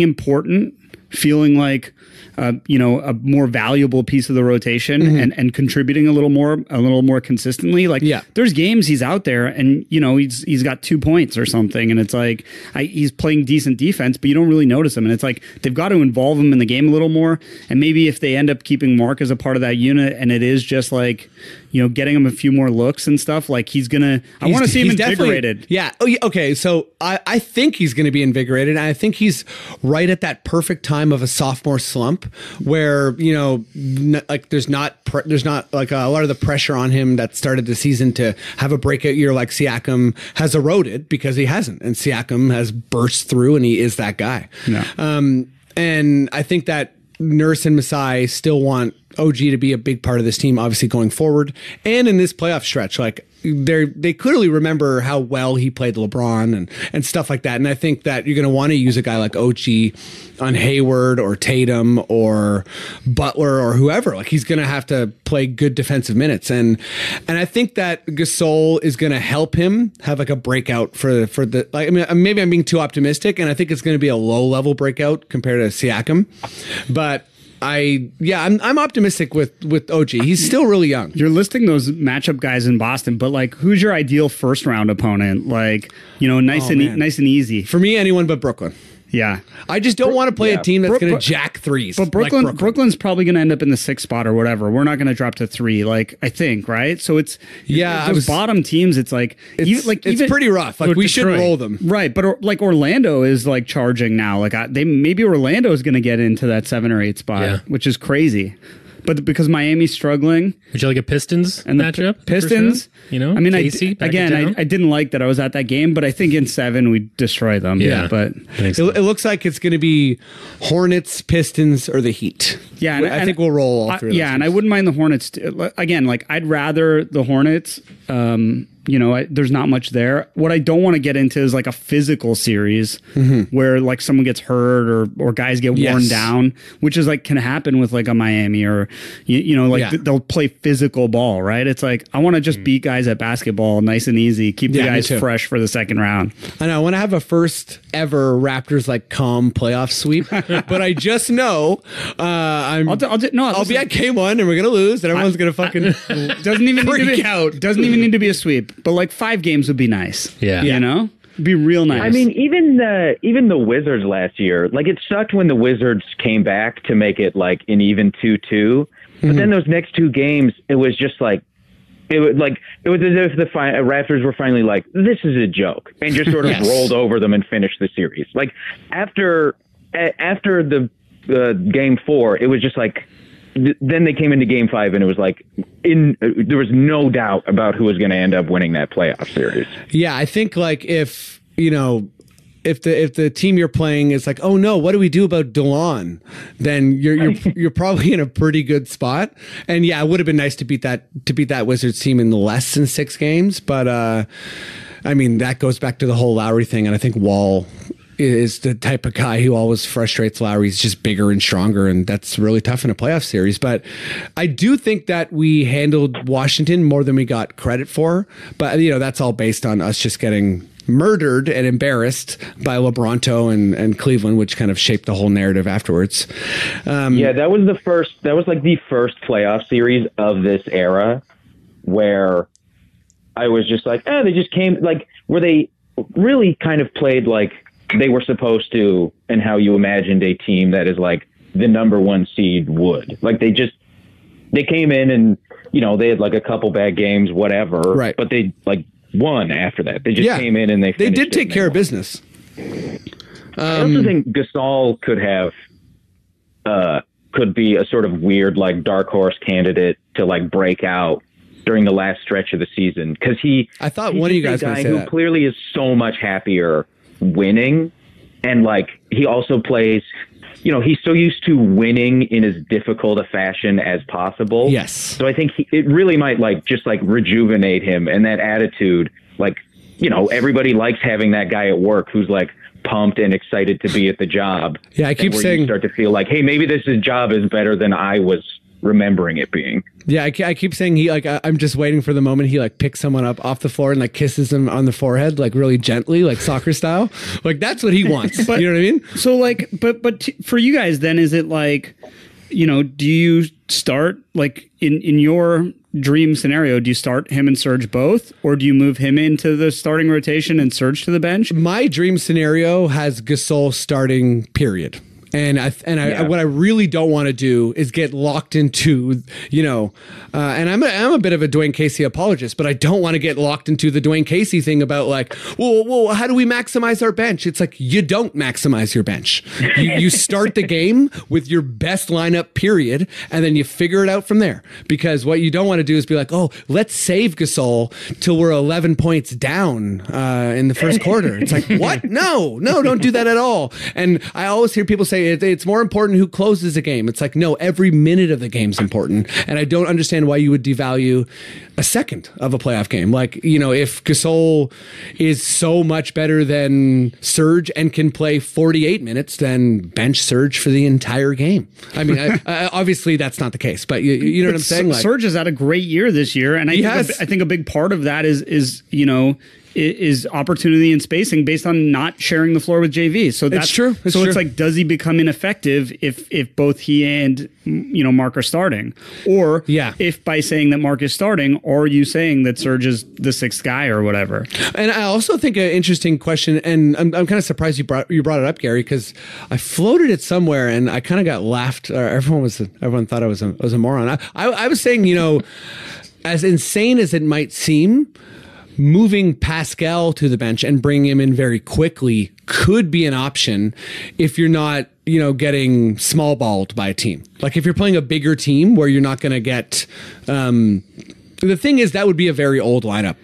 important, feeling like, a more valuable piece of the rotation and contributing a little more consistently. Like, there's games he's out there and, he's got 2 points or something. And it's like, he's playing decent defense, but you don't really notice him. And it's like, they've got to involve him in the game a little more. And maybe if they end up keeping Mark as a part of that unit and it is just like, getting him a few more looks and stuff, like I want to see him invigorated. Yeah. Okay. So I think he's going to be invigorated. And I think he's right at that perfect time of a sophomore slump where, like there's not like a lot of the pressure on him that started the season to have a breakout year like Siakam has eroded because he hasn't. And Siakam has burst through and he is that guy. Yeah. And I think that Nurse and Masai still want OG to be a big part of this team, obviously going forward and in this playoff stretch. Like they clearly remember how well he played LeBron and stuff like that. And I think that you're going to want to use a guy like OG on Hayward or Tatum or Butler or whoever. Like he's going to have to play good defensive minutes. And I think that Gasol is going to help him have like a breakout for the, like, I mean, maybe I'm being too optimistic and I think it's going to be a low level breakout compared to Siakam, but I'm optimistic with OG. He's still really young. You're listing those matchup guys in Boston, but like, who's your ideal first round opponent? Like, nice and easy. For me, anyone but Brooklyn. Yeah. I just don't want to play a team that's going to jack threes. But Brooklyn's probably going to end up in the 6th spot or whatever. We're not going to drop to 3, like, I think, right? So it's those bottom teams, it's like it's pretty rough. Like we should roll them. Right, but like Orlando is like charging now. Like maybe Orlando is going to get into that 7 or 8 spot, which is crazy. But because Miami's struggling, would you like a Pistons and matchup? Pistons, I mean, Casey, I didn't like that I was at that game, but I think in 7 we destroy them. Yeah, but it looks like it's going to be Hornets, Pistons, or the Heat. Yeah, and I think we'll roll all 3. Yeah, and I wouldn't mind the Hornets again. Like I'd rather the Hornets. There's not much there. What I don't want to get into is like a physical series where like someone gets hurt or guys get worn down, which is like can happen with like a Miami or they'll play physical ball, right? It's like I want to just beat guys at basketball nice and easy, keep the guys fresh for the second round. I know I want to have a first ever Raptors like calm playoff sweep, but I just know I'll be at K1 and we're gonna lose and everyone's gonna fucking doesn't even need to be a sweep. But like 5 games would be nice. Yeah. It'd be real nice. I mean, even the Wizards last year, like it sucked when the Wizards came back to make it like an even 2-2. But then those next 2 games, it was just like, it was as if the Raptors were finally like, this is a joke, and just sort of rolled over them and finished the series. Like after the game 4, it was just like, then they came into game 5 and it was like there was no doubt about who was going to end up winning that playoff series. Yeah, I think like if if the team you're playing is like, oh no, what do we do about DeLon? Then you're probably in a pretty good spot. And yeah, it would have been nice to beat that Wizards team in less than 6 games. But I mean, that goes back to the whole Lowry thing, and I think Wall is the type of guy who always frustrates Lowry. He's just bigger and stronger, and that's really tough in a playoff series. But I do think that we handled Washington more than we got credit for. But, that's all based on us just getting murdered and embarrassed by LeBronto and Cleveland, which kind of shaped the whole narrative afterwards. That was the first playoff series of this era where I was just like, they just came, like, where they really kind of played like they were supposed to, and how you imagined a team that is like the number 1 seed would. Like they came in and, they had like a couple bad games, whatever. Right. But they like won after that. They just came in and they did take care of business. I also think Gasol could be a sort of weird, like dark horse candidate to like break out during the last stretch of the season. Cause I thought one of you guys was a guy who clearly is so much happier winning, and like he also plays, he's so used to winning in as difficult a fashion as possible. Yes. So I think it really might like just like rejuvenate him, and that attitude, like, everybody likes having that guy at work who's like pumped and excited to be at the job. Yeah, I keep saying, you start to feel like, hey, maybe this job is better than I was remembering it being. Yeah, I keep saying I'm just waiting for the moment he like picks someone up off the floor and like kisses him on the forehead, like really gently, like soccer style. Like that's what he wants. But, you know what I mean? So like, but for you guys, then is it like, do you start like in your dream scenario? Do you start him and Serge both, or do you move him into the starting rotation and Serge to the bench? My dream scenario has Gasol starting, period. And what I really don't want to do is get locked into, and I'm a bit of a Dwayne Casey apologist, but I don't want to get locked into the Dwayne Casey thing about like, well, how do we maximize our bench? It's like, you don't maximize your bench. You start the game with your best lineup, period, and then you figure it out from there. Because what you don't want to do is be like, oh, let's save Gasol till we're 11 points down in the first quarter. It's like, what? No, don't do that at all. And I always hear people say, it's more important who closes a game. It's like, no, every minute of the game's important. And I don't understand why you would devalue a second of a playoff game. Like, if Gasol is so much better than Serge and can play 48 minutes, then bench Serge for the entire game. I mean, obviously that's not the case, but you know what I'm saying? Like, Serge has had a great year this year. And I think a big part of that is opportunity and spacing based on not sharing the floor with JV. So that's true. It's like, does he become ineffective if both he and Mark are starting? Or if by saying that Mark is starting, are you saying that Serge is the 6th guy or whatever? And I also think an interesting question, and I'm kind of surprised you brought it up, Gary, because I floated it somewhere and I kind of got laughed. Everyone thought I was a moron. I was saying, as insane as it might seem, moving Pascal to the bench and bringing him in very quickly could be an option if you're not, getting small balled by a team. Like if you're playing a bigger team where you're not going to get, the thing is that would be a very old lineup.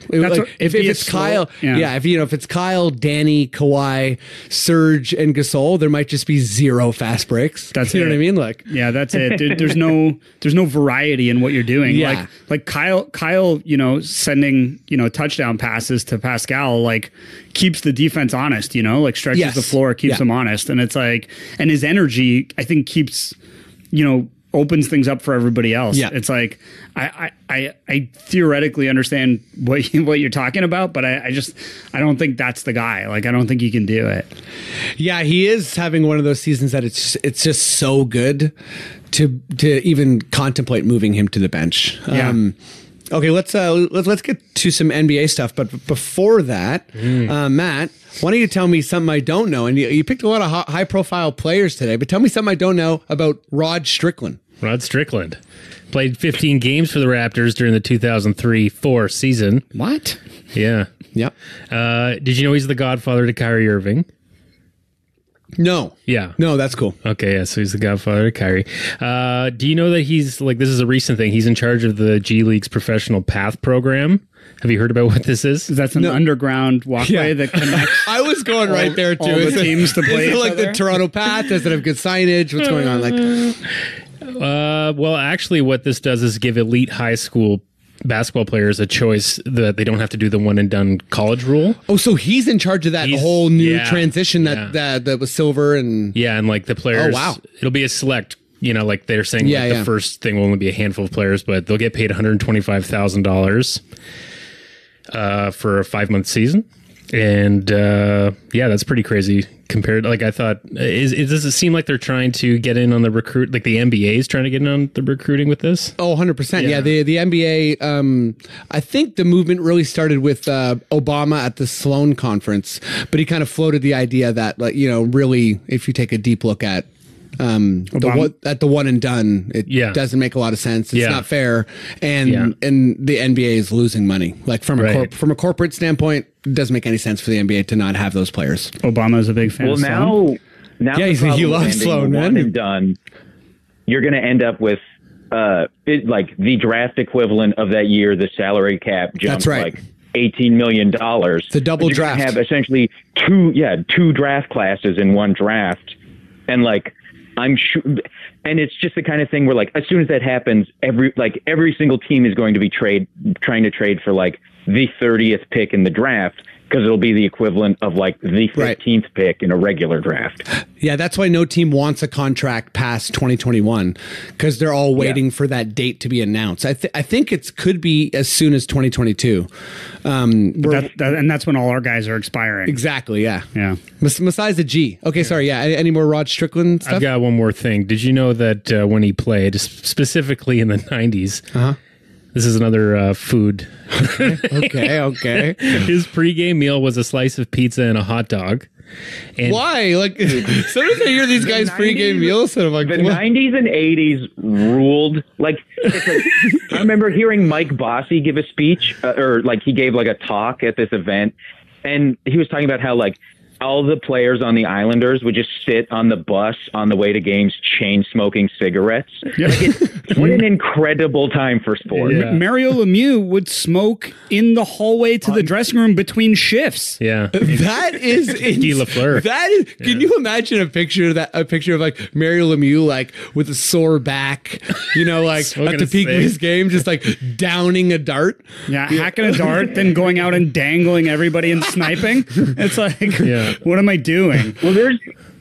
If it's Kyle, if it's Kyle, Danny, Kawhi, Serge, and Gasol, there might just be 0 fast breaks. That's you know what I mean? Like, yeah, that's it. There's no variety in what you're doing. Yeah. Like Kyle, sending touchdown passes to Pascal, like keeps the defense honest. Like stretches the floor, keeps them honest, and it's like, and his energy, I think, keeps opens things up for everybody else. Yeah. It's like I theoretically understand what you're talking about, but I don't think that's the guy. Like I don't think he can do it. Yeah, he is having one of those seasons that it's just so good to even contemplate moving him to the bench. Yeah. Okay, let's get to some NBA stuff, but before that, Matt, why don't you tell me something I don't know? And you picked a lot of high-profile players today, but tell me something I don't know about Rod Strickland. Rod Strickland played 15 games for the Raptors during the 2003-04 season. What? Yeah. Yep. Did you know he's the godfather to Kyrie Irving? No. Yeah. No, that's cool. Okay, yeah, so he's the godfather of Kyrie. Do you know that he's, like, this is a recent thing, he's in charge of the G League's professional path program? Have you heard about what this is? That's an underground walkway that connects. I was going right there, too. All the teams to play Is it each like other? the Toronto Path? Does it have good signage? What's going on? Well, actually, what this does is give elite high school basketball players a choice that they don't have to do the one and done college rule. Oh, so he's in charge of that whole new transition that was silver and... Yeah, and like the players... Oh, wow. It'll be a select... like they're saying the first thing will only be a handful of players, but they'll get paid $125,000 for a 5-month season. And that's pretty crazy compared. Like I thought, does it seem like they're trying to get in on the recruit? Like the NBA is trying to get in on the recruiting with this? Oh, 100%. Yeah, the NBA, I think the movement really started with Obama at the Sloan conference, but he kind of floated the idea that, like, really, if you take a deep look at the one and done, it doesn't make a lot of sense. It's not fair, and the NBA is losing money. Like from a corporate standpoint, it doesn't make any sense for the NBA to not have those players. Obama is a big fan. Well, now he loves Sloan, man. One and done. You're going to end up with like the draft equivalent of that year. The salary cap jumps like $18 million. The double draft. Have essentially two draft classes in one draft, and like. I'm sure, and it's just the kind of thing where, like, as soon as that happens, every single team is going to be trying to trade for like the 30th pick in the draft, because it'll be the equivalent of like the 15th pick in a regular draft. Yeah, that's why no team wants a contract past 2021, because they're all waiting for that date to be announced. I think it could be as soon as 2022. And that's when all our guys are expiring. Exactly, yeah. Yeah. Besides the G. Okay, sorry, yeah. Any more Rod Strickland stuff? I've got one more thing. Did you know that when he played, specifically in the 90s, this is another food. Okay. His pregame meal was a slice of pizza and a hot dog. And why? Like, sometimes I hear these guys pregame meals, and I'm like, the 90s and 80s ruled. Like, it's like I remember hearing Mike Bossy give a speech, or like he gave like a talk at this event, and he was talking about how like all the players on the Islanders would just sit on the bus on the way to games, chain smoking cigarettes. Yeah. Like what an incredible time for sports. Yeah. Mario Lemieux would smoke in the hallway to the dressing room between shifts. Yeah, that is Guy Lafleur. That is. Can you imagine a picture of like Mario Lemieux, like with a sore back, like at the peak of his game, just like downing a dart. Yeah, hacking a dart, then going out and dangling everybody and sniping. It's like, what am I doing? Well, there's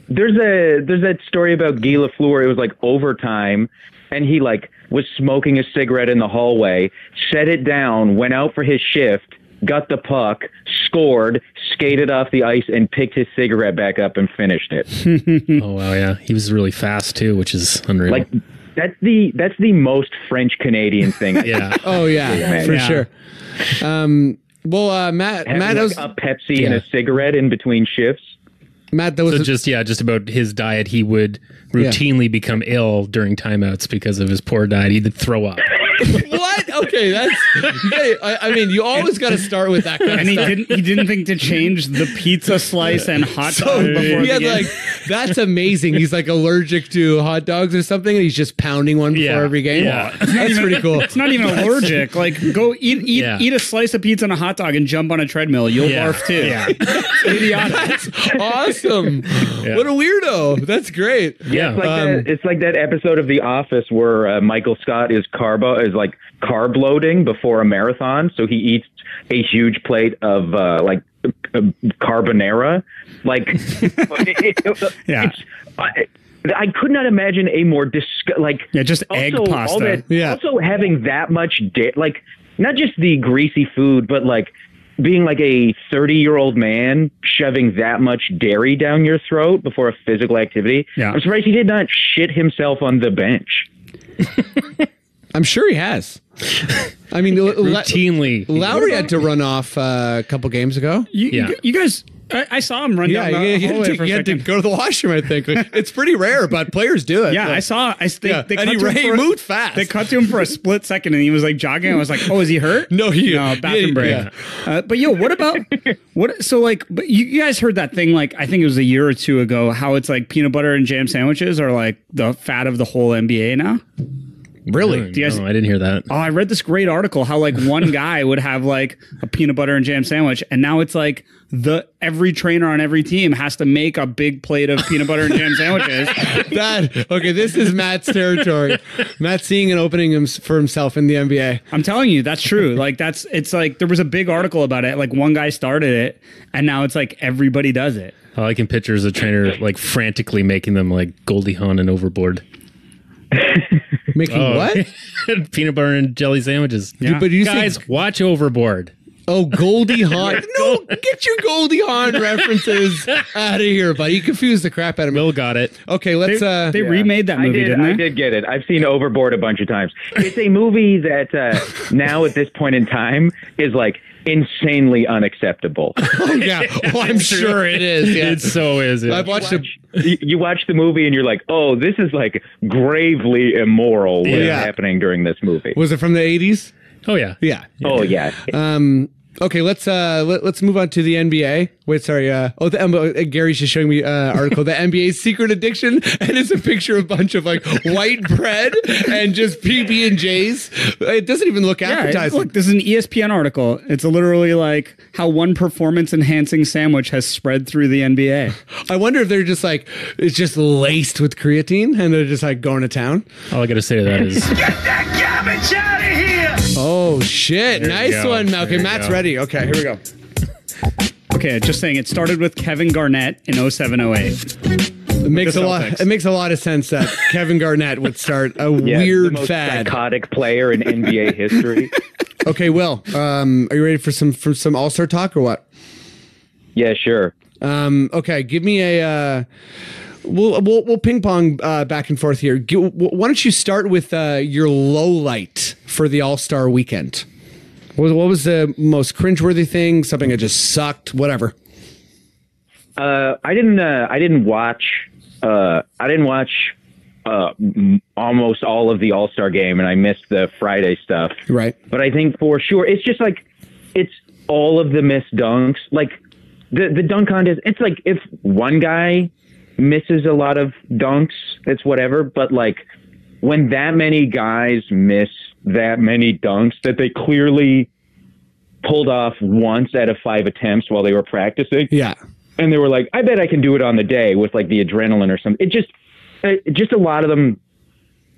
that story about Guy Lafleur. It was like overtime, and he like was smoking a cigarette in the hallway, set it down, went out for his shift, got the puck, scored, skated off the ice, and picked his cigarette back up and finished it. Oh wow, yeah, he was really fast too, which is unreal. Like that's the most French Canadian thing. Yeah. Oh yeah, for sure. Well, Matt, having like a Pepsi and a cigarette in between shifts. Matt, that was just about his diet. He would routinely become ill during timeouts because of his poor diet. He'd throw up. What? Okay, that's. I mean, you always got to start with that kind of stuff. And he didn't think to change the pizza slice and hot dog before the game. Like, that's amazing. He's like allergic to hot dogs or something, and he's just pounding one before every game. Yeah. That's pretty cool. It's not even allergic. Like, go eat a slice of pizza and a hot dog and jump on a treadmill. You'll barf too. Yeah. It's idiotic. That's awesome. Yeah. What a weirdo. That's great. Yeah. It's like that episode of The Office where Michael Scott is carb loading before a marathon, so he eats a huge plate of carbonara. Like, I could not imagine a more just egg pasta. Also having that much like not just the greasy food, but like being like a 30-year-old man shoving that much dairy down your throat before a physical activity. Yeah. I'm surprised he did not shit himself on the bench. I'm sure he has. I mean, routinely. Lowry had to run off a couple games ago. You guys I saw him run down the hallway for a you had to second. go to the washroom, I think. It's pretty rare, but players do it. Yeah, Like, I saw. They and cut he to him for- moved fast. They cut to him for a split second, and he was like jogging. I was like, "Oh, is he hurt?" No, bathroom break. yeah. But yo, what about what? So like, but you guys heard that thing? Like, I think it was a year or two ago. How it's like peanut butter and jam sandwiches are like the fat of the whole NBA now. Really? Do you guys- No, I didn't hear that. Oh, I read this great article how like one guy would have like a peanut butter and jam sandwich, and now it's like every trainer on every team has to make a big plate of peanut butter and jam sandwiches. Okay, this is Matt's territory. Matt's seeing an opening for himself in the NBA. I'm telling you, that's true. Like it's like there was a big article about it. Like one guy started it, and now it's like everybody does it. All I can picture is a trainer like frantically making them like Goldie Hawn and Overboard. Making what? Peanut butter and jelly sandwiches. Yeah. But you Guys, say, watch Overboard. oh, Goldie Hawn. No, get your Goldie Hawn references out of here, buddy. You confused the crap out of me. Will got it. Okay, let's... They remade that movie, didn't they? I did get it. I've seen Overboard a bunch of times. It's a movie that now at this point in time is like insanely unacceptable. oh, yeah. Oh, I'm sure it is. Yeah. It so is. Yeah. I've watched it. You watch the movie and you're like, oh, this is like gravely immoral what is Yeah. happening during this movie. Was it from the 80s? Oh yeah. Yeah. Oh, yeah. Okay, let's move on to the NBA. Wait, sorry. Gary's just showing me article, the NBA's secret addiction, and it's a picture of a bunch of like white bread and just PB&Js. It doesn't even look appetizing. Look, this is an ESPN article. It's literally like how one performance-enhancing sandwich has spread through the NBA. I wonder if they're just like it's just laced with creatine and they're just like going to town. All I got to say to that is Oh shit! Nice go. one. Okay, There you Matt's go. ready. Okay, here we go. Okay, just saying, it started with Kevin Garnett in 07-08. It makes The a lot. Celtics. It makes a lot of sense that Kevin Garnett would start a Yeah, weird the most fad. psychotic player in NBA history. Okay, Will, are you ready for some All-Star talk or what? Yeah, sure. Okay, give me a. We'll ping pong back and forth here. Why don't you start with your low light for the All-Star weekend? What was the most cringeworthy thing? Something that just sucked? Whatever. I didn't watch almost all of the All-Star game, and I missed the Friday stuff. Right. But I think for sure it's just like it's all of the missed dunks. Like the dunk contest. It's like if one guy misses a lot of dunks, it's whatever. But like when that many guys miss that many dunks that they clearly pulled off once out of 5 attempts while they were practicing. Yeah. And they were like, I bet I can do it on the day with like the adrenaline or something. It just a lot of them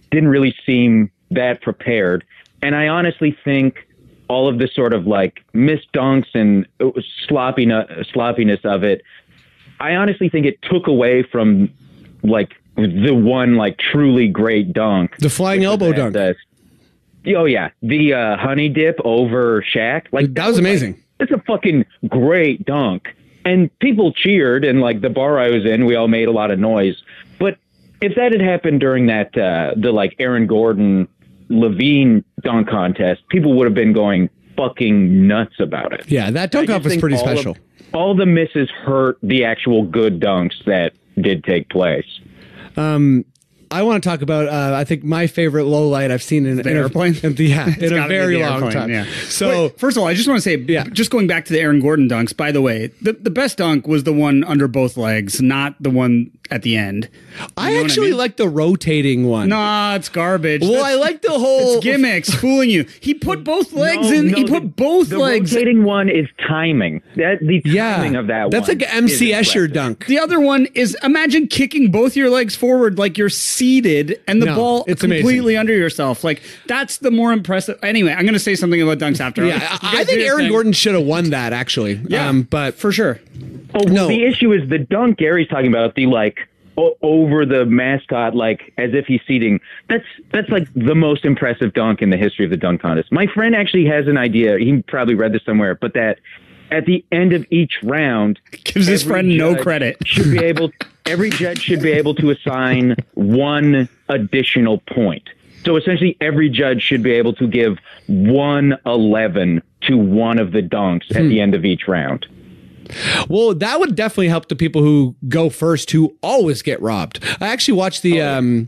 didn't really seem that prepared. And I honestly think all of the sort of like missed dunks and sloppiness of it, I honestly think it took away from like the one like truly great dunk. The flying elbow dunk. Oh yeah. The honey dip over Shaq. Like That was amazing. It's a fucking great dunk. And people cheered, and like the bar I was in, we all made a lot of noise. But if that had happened during that the like Aaron Gordon Levine dunk contest, people would have been going fucking nuts about it. Yeah, that dunk off was think pretty special. All the misses hurt the actual good dunks that did take place. I want to talk about, I think, my favorite low light I've seen in airplane? in a gotta be very the long airplane, time. yeah. So, Wait, first of all, I just want to say, just going back to the Aaron Gordon dunks, by the way, the best dunk was the one under both legs, not the one at the end. I actually like the rotating one. Nah, it's garbage. Well, I like the whole It's gimmicks fooling you. He put both legs in. He put both the legs. rotating one is timing. The timing of that that's one like an MC is Escher impressive. dunk. The other one is imagine kicking both your legs forward like you're seated and the No, ball it's completely amazing. under yourself. Like that's the more impressive. Anyway, I'm going to say something about dunks after. Yeah, You guys I do think your Aaron thing. Gordon should have won that actually. Yeah, But for sure. Oh, well, No. the issue is the dunk Gary's talking about, the like over the mascot, like as if he's seating. That's like the most impressive dunk in the history of the dunk contest. My friend actually has an idea. He probably read this somewhere, but that at the end of each round, Gives his every friend no judge credit. Every judge should be able to assign one additional point. So essentially, every judge should be able to give 111 to one of the dunks at the end of each round. Well, that would definitely help the people who go first, who always get robbed. I actually watched the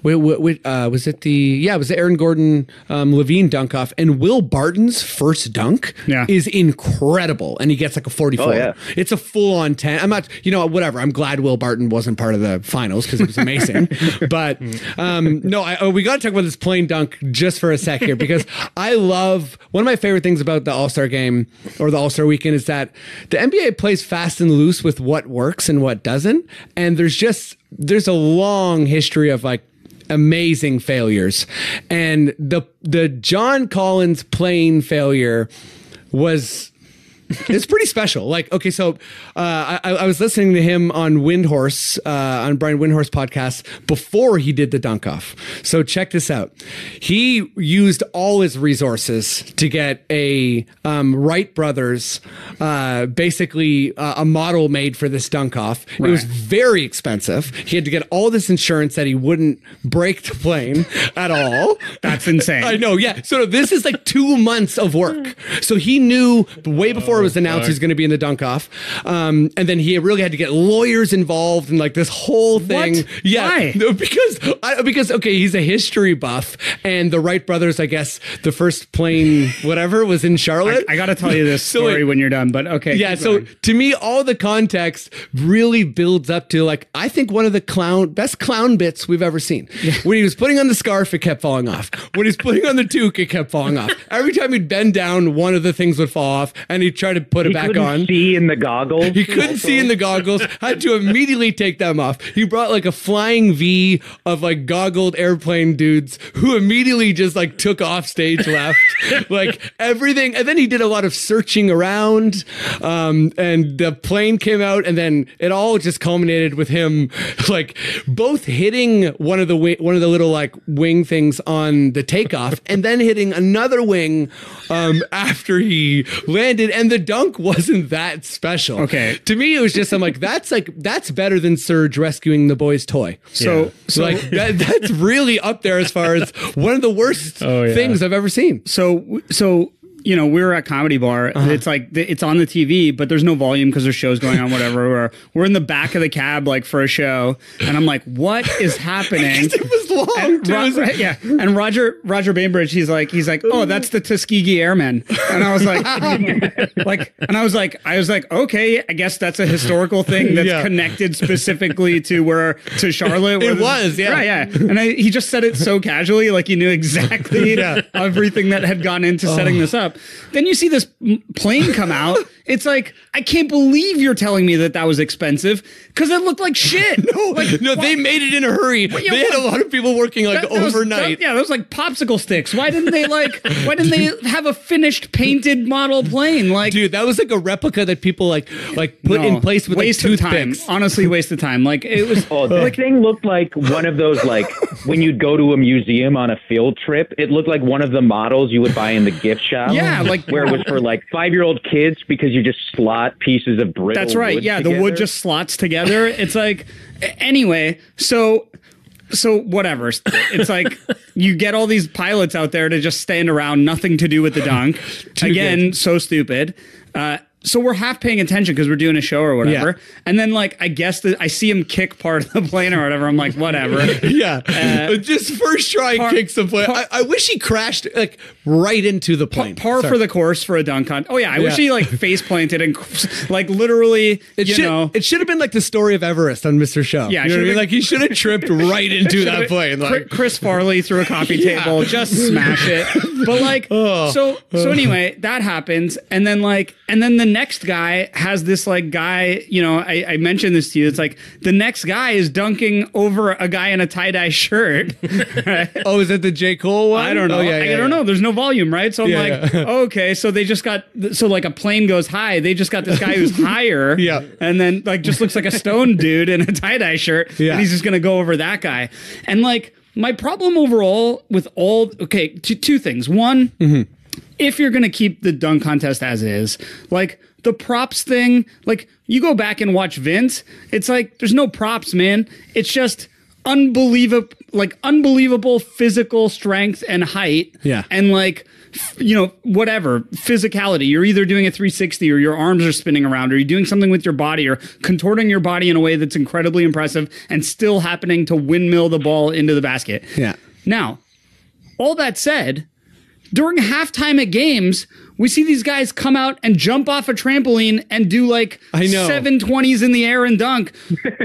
was it the Aaron Gordon Levine dunk off, and Will Barton's first dunk is incredible, and he gets like a 44. Oh, yeah. It's a full on 10. I'm not, whatever. I'm glad Will Barton wasn't part of the finals because it was amazing. But we got to talk about this plane dunk just for a sec here, because I love, one of my favorite things about the All-Star game or the All-Star weekend is that the NBA plays fast and loose with what works and what doesn't. And there's a long history of like amazing failures. And the John Collins plane failure it's pretty special. Like, okay, so I was listening to him on Windhorse, on Brian Windhorse podcast before he did the dunk off. So check this out. He used all his resources to get a Wright brothers, basically a model made for this dunk off. Right. It was very expensive. He had to get all this insurance that he wouldn't break the plane at all. That's insane. I know, yeah. So this is like 2 months of work. So he knew way before it was announced he was going to be in the dunk off, and then he really had to get lawyers involved and like this whole thing. What? Yeah, why? Because okay, he's a history buff, and the Wright brothers, I guess the first plane whatever was in Charlotte. I got to tell you this story when you're done, but okay. Yeah, so to me, all the context really builds up to like, I think one of the best clown bits we've ever seen. Yeah. When he was putting on the scarf, it kept falling off. When he's putting on the toque, it kept falling off. Every time he'd bend down, one of the things would fall off, and he'd try to put it back on. See in the goggles. He couldn't see in the goggles. Had to immediately take them off. He brought like a flying V of like goggled airplane dudes who immediately just like took off stage left, like everything. And then he did a lot of searching around, and the plane came out, and then it all just culminated with him like both hitting one of the little like wing things on the takeoff, and then hitting another wing after he landed, and the dunk wasn't that special. Okay. To me, it was just, I'm like, that's better than Serge rescuing the boy's toy. So like that's really up there as far as one of the worst things I've ever seen. So we were at Comedy Bar. It's like it's on the TV, but there's no volume because there's shows going on, whatever. We're in the back of the cab, like for a show, and I'm like, "What is happening?" It was long, And Roger Bainbridge, he's like, "Oh, that's the Tuskegee Airmen," and I was like, "Okay, I guess that's a historical thing that's connected specifically to Charlotte." It was, yeah, right, yeah. And he just said it so casually, like he knew exactly everything that had gone into setting this up. Then you see this plane come out. It's like, I can't believe you're telling me that was expensive, because it looked like shit. They made it in a hurry. They had a lot of people working overnight. Those like popsicle sticks. Why didn't they have a finished painted model plane? Like, dude, that was like a replica that people like put in place with waste like of time. toothpicks. Honestly, waste of time. Like it was. That thing looked like one of those, like when you'd go to a museum on a field trip. It looked like one of the models you would buy in the gift shop. Yeah, like where it was for like 5-year-old kids, because you just slot pieces of brittle. That's right. Wood yeah, together. the wood just slots together. It's like, anyway. So whatever. It's like you get all these pilots out there to just stand around, nothing to do with the dunk. Again, so stupid. So we're half paying attention because we're doing a show or whatever. Yeah. And then like, I guess I see him kick part of the plane or whatever. I'm like, whatever. Just first try kicks the plane. I wish he crashed like right into the plane. Par for the course for a dunk hunt. Oh yeah. I wish he like face planted and like literally, it should have been like the story of Everest on Mr. Show. Yeah. You know what I mean? Like he should have tripped right into that plane. Like Chris Farley through a coffee table, just smash it. But like, so anyway, that happens. And then the next guy has this like guy, I mentioned this to you. It's like the next guy is dunking over a guy in a tie-dye shirt. Right? Oh, is it the J. Cole one? I don't know. I don't know. There's no volume, right? So I'm okay. So they just got, like a plane goes high. They just got this guy who's higher. Yeah. And then like just looks like a stone dude in a tie-dye shirt. Yeah. And he's just going to go over that guy. And like my problem overall with two things. One, if you're going to keep the dunk contest as is, like the props thing, like you go back and watch Vince, it's like, there's no props, man. It's just unbelievable physical strength and height. Yeah. And like, whatever physicality. You're either doing a 360 or your arms are spinning around, or you're doing something with your body or contorting your body in a way that's incredibly impressive and still happening to windmill the ball into the basket. Yeah. Now, all that said, during halftime at games, we see these guys come out and jump off a trampoline and do like 720s in the air and dunk.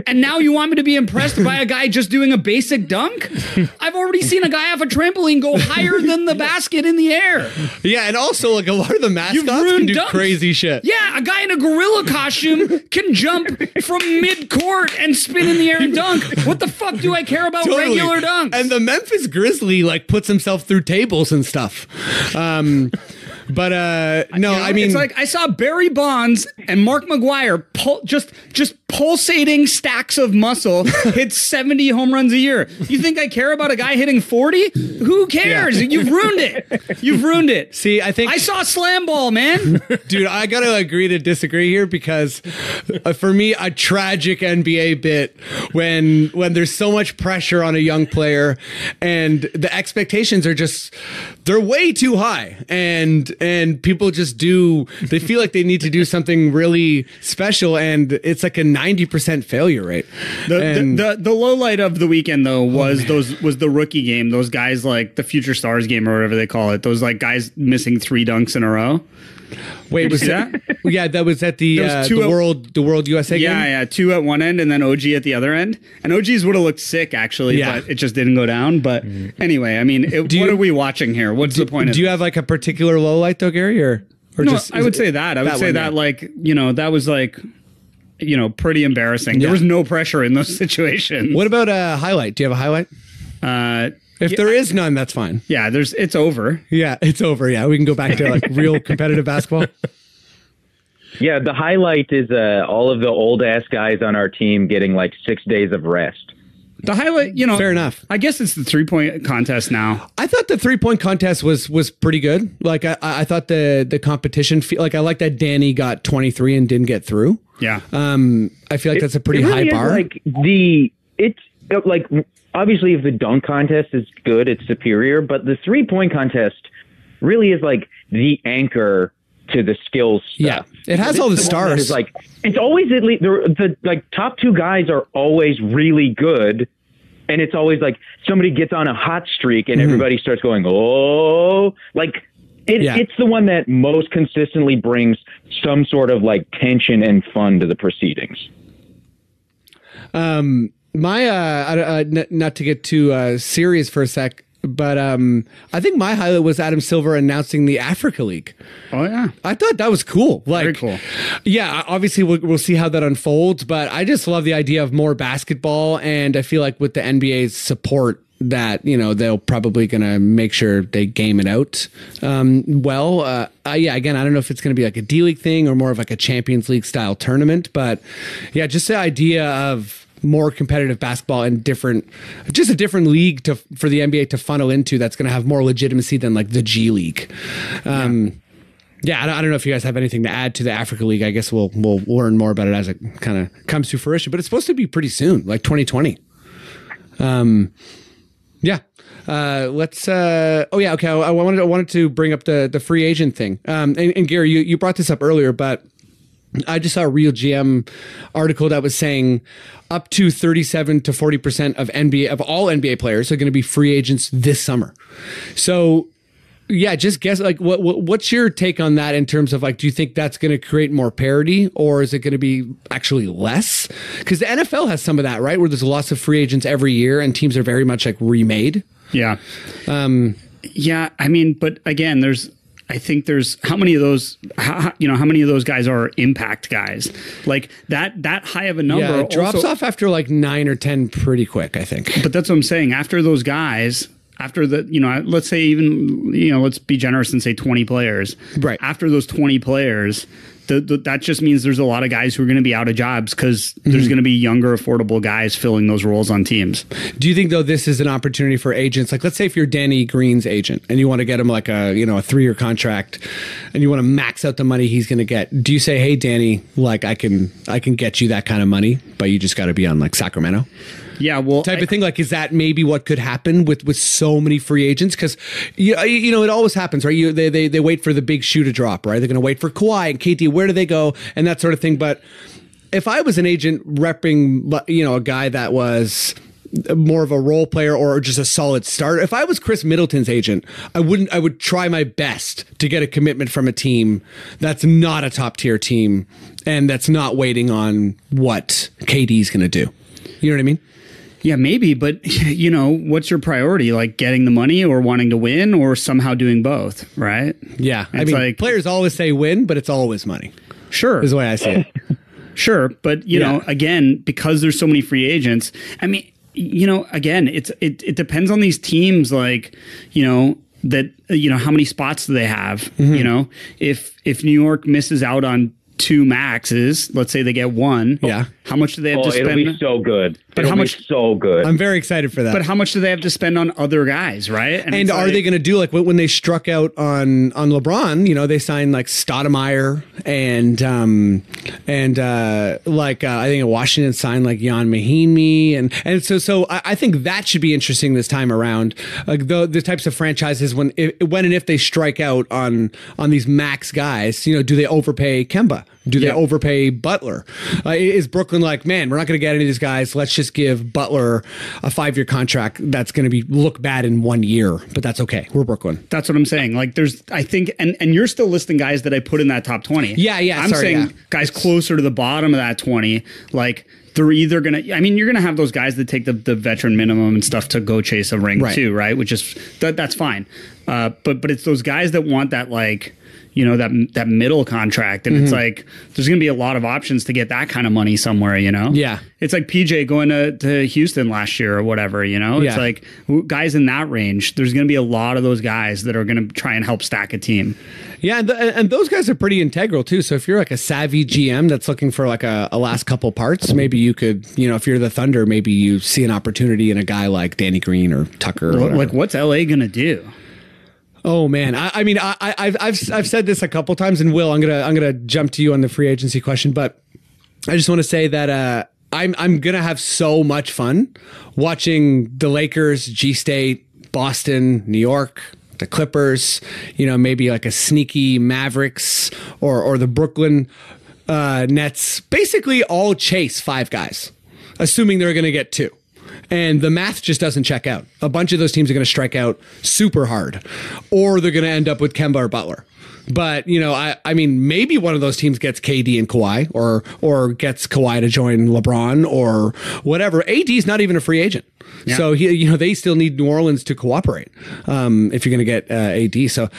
And now you want me to be impressed by a guy just doing a basic dunk? I've already seen a guy off a trampoline go higher than the basket in the air. Yeah, and also like a lot of the mascots can do crazy shit. Yeah, a guy in a gorilla costume can jump from mid-court and spin in the air and dunk. What the fuck do I care about regular dunks? And the Memphis Grizzly like puts himself through tables and stuff. But I mean, it's like I saw Barry Bonds and Mark McGwire just pulsating stacks of muscle hit 70 home runs a year. You think I care about a guy hitting 40? Who cares? Yeah. You've ruined it. You've ruined it. See, I think I saw slam ball, man. Dude, I gotta agree to disagree here because for me, a tragic NBA bit when there's so much pressure on a young player and the expectations are they're way too high and people they feel like they need to do something really special and it's like a 90% failure rate. The low light of the weekend though was the rookie game. Those guys like the Future Stars game or whatever they call it. Those like guys missing 3 dunks in a row. Wait, was that? Yeah, that was at the World USA game. Yeah, 2 at one end and then OG at the other end. And OG's would have looked sick actually, but it just didn't go down. But anyway, I mean, what are we watching here? What's the point? Do you have like a particular low light though, Gary, or no? Just, I would say that. I would say that like that was like pretty embarrassing. There was no pressure in those situations. What about a highlight? Do you have a highlight? If there is none, that's fine. Yeah, it's over. Yeah, it's over. Yeah, we can go back to like real competitive basketball. Yeah, the highlight is all of the old ass guys on our team getting like 6 days of rest. The highlight, fair enough. I guess it's the 3-point contest now. I thought the 3-point contest was pretty good. Like I thought the competition, like I like that Danny got 23 and didn't get through. Yeah. I feel like that's a pretty high bar. Obviously, if the dunk contest is good, it's superior. But the 3-point contest really is like the anchor to the skills stuff. Yeah, it has all the stars. It's like it's always at least the top 2 guys are always really good, and it's always like somebody gets on a hot streak and everybody starts going, oh, like it's the one that most consistently brings some sort of like tension and fun to the proceedings. Not to get too serious for a sec, but I think my highlight was Adam Silver announcing the Africa League. Oh yeah, I thought that was cool. Very cool. Yeah, obviously we'll see how that unfolds, but I just love the idea of more basketball, and I feel like with the NBA's support, that they'll probably gonna make sure they game it out again, I don't know if it's gonna be like a D-League thing or more of like a Champions League style tournament, but yeah, just the idea of more competitive basketball and a different league for the NBA to funnel into that's going to have more legitimacy than like the G League. I don't know if you guys have anything to add to the Africa League. I guess we'll learn more about it as it kind of comes to fruition, but it's supposed to be pretty soon, like 2020. Let's. Okay. I wanted to bring up the free agent thing. And Gary, you brought this up earlier, but I just saw a Real GM article that was saying up to 37 to 40% of all NBA players are going to be free agents this summer. So, yeah, just guess like what's your take on that in terms of like, do you think that's going to create more parity or is it going to be actually less? Because the NFL has some of that, right? Where there's lots of free agents every year and teams are very much like remade. Yeah. I mean, but again, I think there's how many of those guys are impact guys like that high of a number. Yeah, it drops off after like 9 or 10 pretty quick, I think. But that's what I'm saying. After those guys, after the, let's say even, let's be generous and say 20 players. Right. After those 20 players, that just means there's a lot of guys who are going to be out of jobs because there's going to be younger, affordable guys filling those roles on teams. Do you think, though, this is an opportunity for agents? Like, let's say if you're Danny Green's agent and you want to get him like a 3-year contract and you want to max out the money he's going to get. Do you say, hey, Danny, like I can get you that kind of money, but you just got to be on like Sacramento? Yeah, well, type of thing. Like, is that maybe what could happen with so many free agents? Because you know, it always happens, right? They wait for the big shoe to drop, right? They're going to wait for Kawhi and KD. Where do they go? And that sort of thing. But if I was an agent repping, you know, a guy that was more of a role player or just a solid starter, if I was Chris Middleton's agent, I would try my best to get a commitment from a team that's not a top tier team and that's not waiting on what KD's going to do. You know what I mean? Yeah, maybe, but you know, what's your priority? Like getting the money or wanting to win or somehow doing both, right? Yeah. It's I mean, like, players always say win, but it's always money. Sure. Is the way I see it. Sure, but you know, again, because there's so many free agents, I mean, you know, again, it depends on these teams, like, you know, that, you know, how many spots do they have? Mm-hmm. You know, if New York misses out on 2 maxes, let's say they get 1. Yeah. How much do they have to spend? It'll be so good. But how much? So good. I'm very excited for that. But how much do they have to spend on other guys, right? And are they going to do like when they struck out on LeBron? You know, they signed like Stoudemire and I think Washington signed like Jan Mahinmi and so I think that should be interesting this time around. Like the types of franchises when and if they strike out on these max guys, you know, do they overpay Kemba? Do they overpay Butler? Is Brooklyn like, man, we're not going to get any of these guys. Let's just give Butler a 5-year contract that's going to look bad in 1 year, but that's okay. We're Brooklyn. That's what I'm saying. Like, I think, and you're still listing guys that I put in that top 20. Yeah. I'm saying guys closer to the bottom of that 20, like, they're either going to, I mean, you're going to have those guys that take the veteran minimum and stuff to go chase a ring too, right? Which is, that's fine. But it's those guys that want that, like, you know, that middle contract. And it's like, there's going to be a lot of options to get that kind of money somewhere, you know? Yeah. It's like PJ going to Houston last year or whatever, you know? It's like guys in that range, there's going to be a lot of those guys that are going to try and help stack a team. Yeah, and those guys are pretty integral too. So if you're like a savvy GM that's looking for like a last couple parts, maybe you could, you know, if you're the Thunder, maybe you see an opportunity in a guy like Danny Green or Tucker. Or like, what's LA going to do? Oh man, I've said this a couple times, and Will, I'm gonna jump to you on the free agency question, but I just want to say that I'm gonna have so much fun watching the Lakers, G State, Boston, New York, the Clippers, you know, maybe like a sneaky Mavericks or the Brooklyn Nets, basically all chase 5 guys, assuming they're gonna get 2. And the math just doesn't check out. A bunch of those teams are going to strike out super hard, or they're going to end up with Kemba or Butler. But, you know, I mean, maybe one of those teams gets KD and Kawhi, or gets Kawhi to join LeBron or whatever. AD's not even a free agent. Yeah. So, you know, they still need New Orleans to cooperate if you're going to get AD. So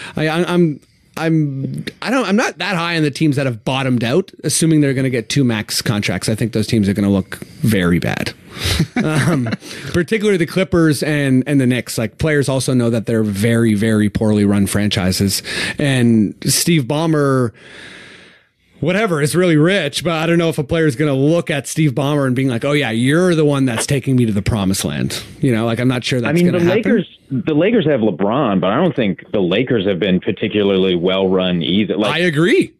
I'm not that high on the teams that have bottomed out, assuming they're going to get 2 max contracts. I think those teams are going to look very bad. Particularly the Clippers and the Knicks. Like, players also know that they're very, very poorly run franchises. And Steve Ballmer, whatever, is really rich, but I don't know if a player is going to look at Steve Ballmer and being like, oh yeah, you're the one that's taking me to the promised land. You know, like, I'm not sure that's going to happen. The Lakers have LeBron, but I don't think the Lakers have been particularly well run either. Like, I agree.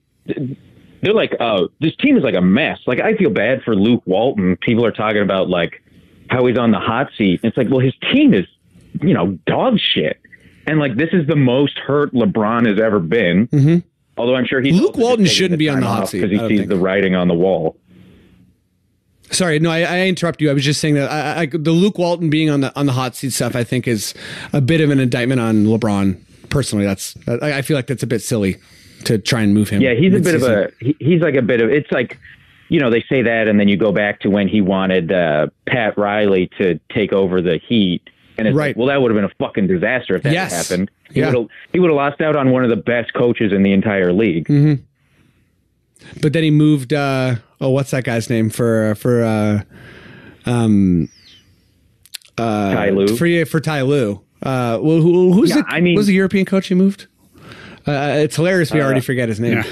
They're like, oh, this team is like a mess. Like, I feel bad for Luke Walton. People are talking about like how he's on the hot seat. It's like, well, his team is, you know, dog shit. And like, this is the most hurt LeBron has ever been. Mm-hmm. Although I'm sure Luke Walton shouldn't be on the hot seat because he sees the writing on the wall. Sorry, no, I interrupt you. I was just saying that the Luke Walton being on the hot seat stuff, I think, is a bit of an indictment on LeBron. Personally, I feel like that's a bit silly to try and move him. Yeah, he's like a bit of, it's like, you know, they say that, and then you go back to when he wanted Pat Riley to take over the Heat, and it's like, well, that would have been a fucking disaster if that had happened. He would have lost out on one of the best coaches in the entire league. Mm-hmm. But then he moved. What's that guy's name for Ty Lue? For Ty Lue. Who's the European coach he moved? It's hilarious we already forget his name.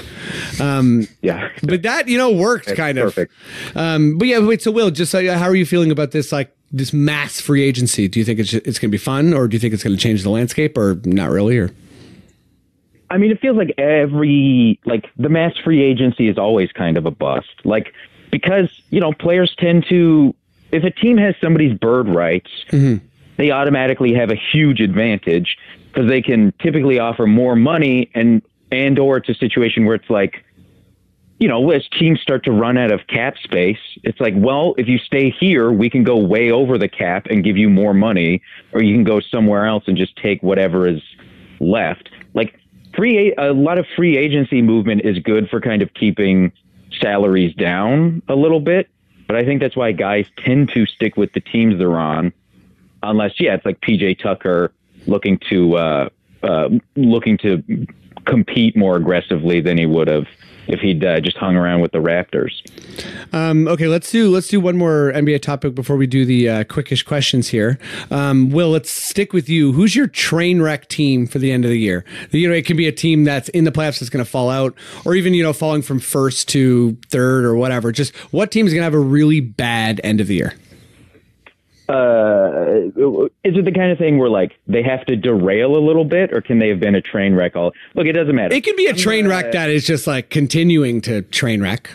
Yeah. But that, you know, worked kind of. Perfect. But yeah, wait, so Will, just how are you feeling about this, like, this mass free agency? Do you think it's going to be fun, or do you think it's going to change the landscape, or not really? Or I mean, it feels like the mass free agency is always kind of a bust. Like, because, you know, players tend to if a team has somebody's bird rights, they automatically have a huge advantage because they can typically offer more money and or it's a situation where it's like, you know, as teams start to run out of cap space, it's like, well, if you stay here, we can go way over the cap and give you more money, or you can go somewhere else and just take whatever is left. Like a lot of free agency movement is good for kind of keeping salaries down a little bit. But I think that's why guys tend to stick with the teams they're on, unless, it's like PJ Tucker looking to compete more aggressively than he would have if he'd just hung around with the Raptors. Okay, let's do one more NBA topic before we do the quickish questions here. Will, let's stick with you. Who's your train wreck team for the end of the year? You know, it can be a team that's in the playoffs that's going to fall out, or even, you know, falling from first to third or whatever. Just what team is going to have a really bad end of the year? Is it the kind of thing where like they have to derail a little bit, or can they have been a train wreck all? Look, it doesn't matter. It can be a train wreck that is just like continuing to train wreck.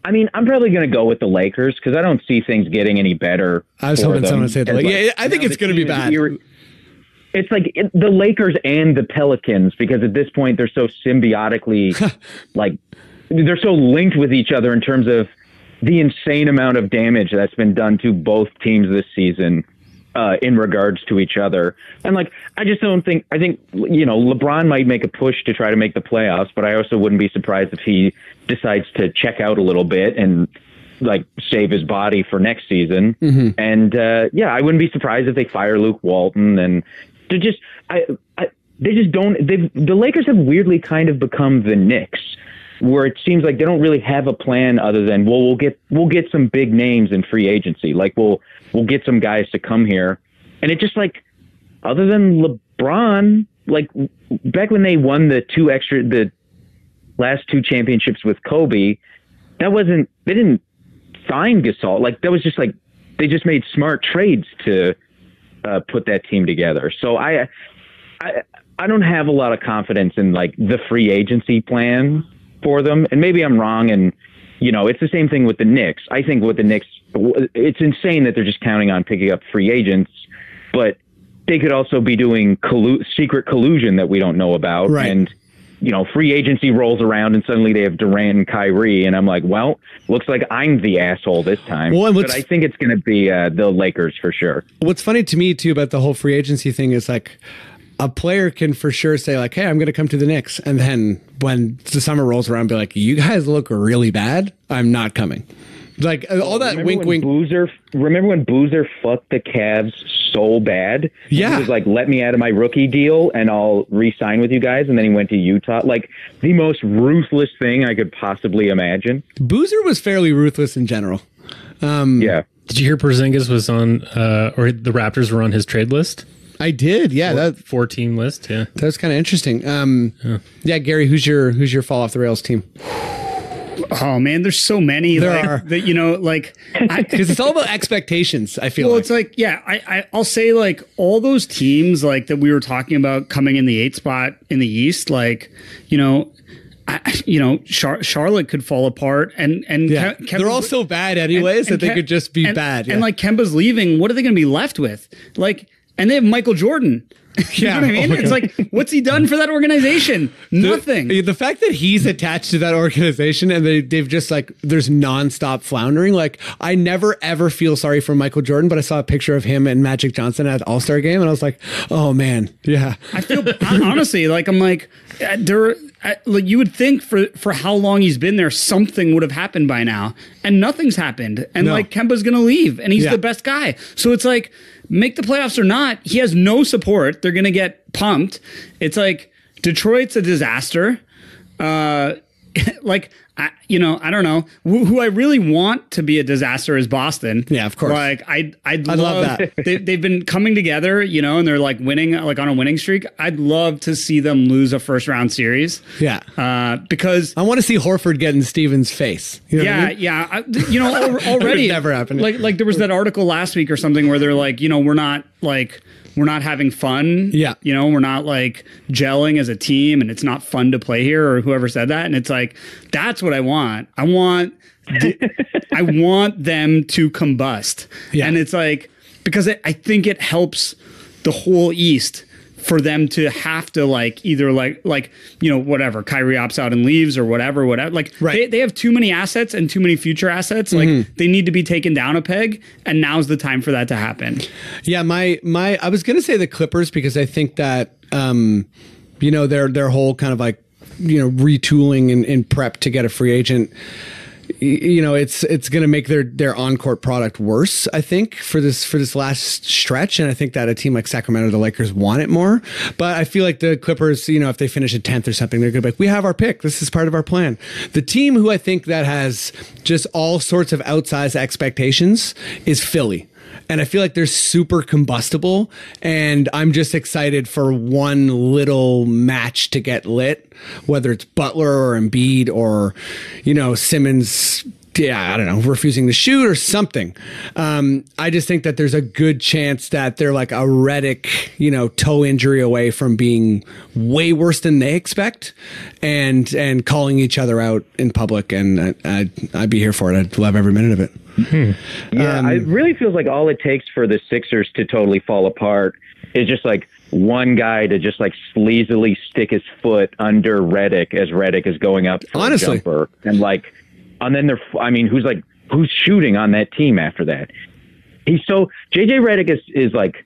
I mean, I'm probably going to go with the Lakers because I don't see things getting any better. I was hoping someone would say the Lakers. Yeah, I think it's going to be bad. It's like the Lakers and the Pelicans, because at this point they're so symbiotically, like they're so linked with each other in terms of the insane amount of damage that's been done to both teams this season in regards to each other. And like, I think, you know, LeBron might make a push to try to make the playoffs, but I also wouldn't be surprised if he decides to check out a little bit and like save his body for next season. And I wouldn't be surprised if they fire Luke Walton, and the Lakers have weirdly kind of become the Knicks, where it seems like they don't really have a plan other than, well, we'll get some big names in free agency. Like we'll get some guys to come here. And it just like, other than LeBron, like back when they won the last two championships with Kobe, they didn't sign Gasol. Like that was just like, they just made smart trades to put that team together. So I don't have a lot of confidence in like the free agency plan for them, and maybe I'm wrong, and you know, it's the same thing with the Knicks. I think with the Knicks, it's insane that they're just counting on picking up free agents, but they could also be doing secret collusion that we don't know about. Right. And you know, free agency rolls around and suddenly they have Durant and Kyrie, and I'm like, well, looks like I'm the asshole this time. But I think it's going to be the Lakers for sure. What's funny to me too about the whole free agency thing is like, a player can for sure say like, hey, I'm going to come to the Knicks. And then when the summer rolls around, be like, you guys look really bad. I'm not coming. Like all that wink. Remember when Boozer fucked the Cavs so bad? Yeah. He was like, let me out of my rookie deal and I'll re-sign with you guys. And then he went to Utah. Like the most ruthless thing I could possibly imagine. Boozer was fairly ruthless in general. Yeah. Did you hear Porzingis was on, or the Raptors were on his trade list? I did, yeah. That 4-team list, yeah. That was kind of interesting. Gary, who's your fall off the rails team? Oh man, there's so many. There are that, you know, like because it's all about expectations. I feel. Well, it's like I'll say like all those teams like that we were talking about coming in the 8th spot in the East, like Charlotte could fall apart, and they're all so bad anyways that they could just be bad. Yeah. And like Kemba's leaving, what are they going to be left with? Like. And they have Michael Jordan. You know what I mean? It's like, what's he done for that organization? Nothing. The fact that he's attached to that organization and they've just like, there's nonstop floundering. Like, I never ever feel sorry for Michael Jordan, but I saw a picture of him and Magic Johnson at the All-Star game, and I was like, oh man, yeah. I feel honestly like I'm like, like you would think for how long he's been there, something would have happened by now, and nothing's happened. And like Kemba's gonna leave, and he's the best guy. So it's like, make the playoffs or not, he has no support. They're gonna get pumped. It's like Detroit's a disaster. Like I don't know who I really want to be a disaster is Boston. Yeah, of course. Like I'd love that. They've been coming together, you know, and they're like winning, like on a winning streak. I'd love to see them lose a first round series. Yeah. Because I want to see Horford get in Steven's face. You know what I mean? Yeah. You know, already never happened. Like there was that article last week or something where they're like, you know, we're not we're not having fun. Yeah. You know, we're not like gelling as a team, and it's not fun to play here, or whoever said that. And it's like, that's what I want. I want them to combust. Yeah. And it's like, because I think it helps the whole East for them to have to like either like you know, whatever, Kyrie opts out and leaves or whatever like right. they have too many assets and too many future assets. Like they need to be taken down a peg, and now's the time for that to happen. Yeah, my I was gonna say the Clippers, because I think that you know, their whole kind of like, you know, retooling in prep to get a free agent, you know, it's going to make their on-court product worse, I think, for this last stretch. And I think that a team like Sacramento, the Lakers, want it more. But I feel like the Clippers, you know, if they finish at 10th or something, they're going to be like, we have our pick. This is part of our plan. The team who I think that has just all sorts of outsized expectations is Philly. And I feel like they're super combustible, and I'm just excited for one little match to get lit, whether it's Butler or Embiid or, you know, Simmons, I don't know, refusing to shoot or something. I just think that there's a good chance that they're like a Redick, you know, toe injury away from being way worse than they expect, and calling each other out in public. And I'd be here for it. I'd love every minute of it. Yeah, it really feels like all it takes for the Sixers to totally fall apart is just like one guy to just like sleazily stick his foot under Redick as Redick is going up for a jumper, and then who's shooting on that team after that? JJ Redick is like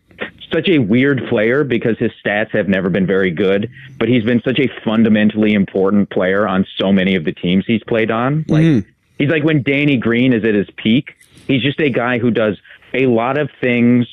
such a weird player because his stats have never been very good, but he's been such a fundamentally important player on so many of the teams he's played on. Like he's like when Danny Green is at his peak, he's just a guy who does a lot of things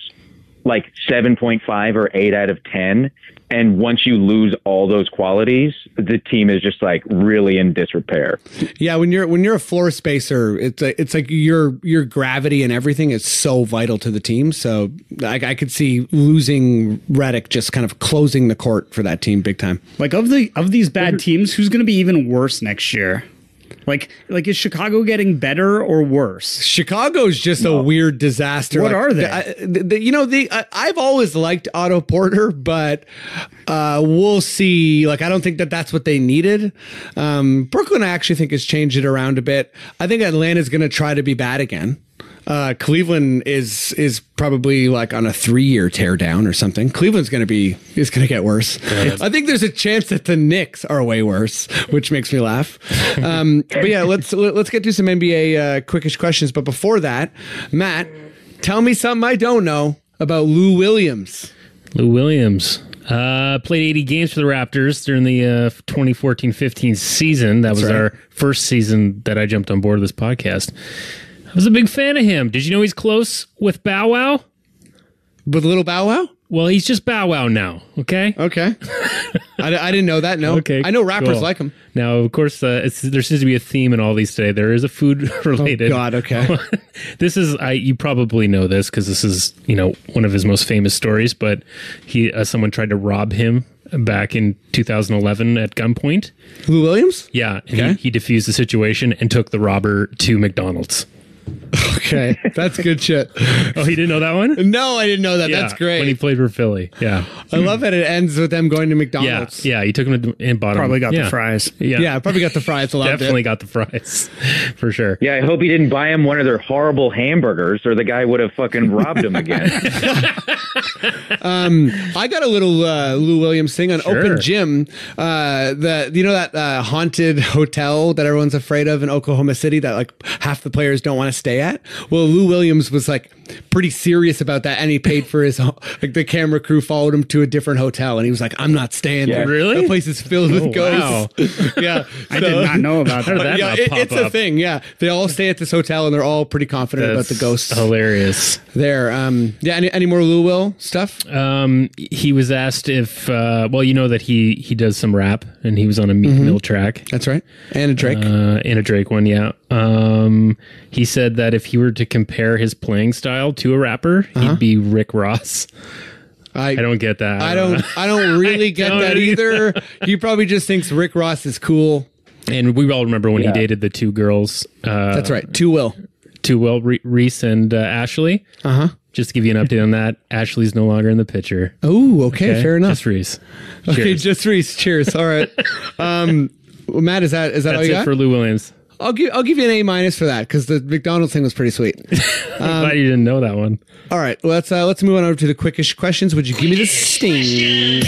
like 7.5 or 8 out of 10. And once you lose all those qualities, the team is just like really in disrepair. Yeah, when you're a floor spacer, it's like your gravity and everything is so vital to the team. So I could see losing Redick just kind of closing the court for that team big time. Like of these bad teams, who's going to be even worse next year? Like is Chicago getting better or worse? Chicago's just a weird disaster. What are they? I've always liked Otto Porter, but we'll see. Like, I don't think that's what they needed. Brooklyn, I actually think, has changed it around a bit. I think Atlanta's going to try to be bad again. Cleveland is probably like on a 3-year tear down or something. Cleveland's going to get worse. I think there's a chance that the Knicks are way worse, which makes me laugh. But yeah, let's get to some NBA quickish questions. But before that, Matt, tell me something I don't know about Lou Williams. Lou Williams played 80 games for the Raptors during the 2014-15 season. That was our first season that I jumped on board this podcast. I was a big fan of him. Did you know he's close with Bow Wow? With Little Bow Wow? Well, he's just Bow Wow now, okay? Okay. I didn't know that, no. Okay, I know rappers cool. like him. Now, of course, there seems to be a theme in all these today. There is a food-related... Oh, God, okay. This is... you probably know this because this is, one of his most famous stories, but someone tried to rob him back in 2011 at gunpoint. Lou Williams? Yeah, and he defused the situation and took the robber to McDonald's. Okay, that's good shit. Oh, he didn't know that one? No, I didn't know that. Yeah, that's great. When he played for Philly, yeah. I love that it ends with them going to McDonald's. Yeah, he took him to and bought Probably him. got the fries. Yeah, probably got the fries. Definitely got the fries, for sure. Yeah, I hope he didn't buy him one of their horrible hamburgers, or the guy would have fucking robbed him again. I got a little Lou Williams thing on Open Gym. That haunted hotel that everyone's afraid of in Oklahoma City that like half the players don't want to stay at. Well, Lou Williams was like pretty serious about that, and he paid for his the camera crew followed him to a different hotel, and he was like, "I'm not staying there. Really? The place is filled with ghosts." Wow. Yeah, I did not know about that. It's a thing. Yeah, they all stay at this hotel, and they're all pretty confident about the ghosts. Hilarious. There. Any more Lou Will stuff? He was asked if that he does some rap, and he was on a Meek Mill track. That's right. And a Drake. And a Drake one, yeah. He said that if he were to compare his playing style to a rapper, he'd be Rick Ross. I don't get that. I don't really get that either. He probably just thinks Rick Ross is cool. And we all remember when he dated the two girls. That's right. Two Will, Reese and Ashley. Just to give you an update on that, Ashley's no longer in the picture. Oh, okay, fair enough. Just Reese. Okay, Cheers. just Reese. Cheers. All right. Well, Matt, is that all That's you it got? for Lou Williams. I'll give you an A- for that because the McDonald's thing was pretty sweet. I'm glad you didn't know that one. All right, well, let's move on over to the quickish questions. Would you give me the sting?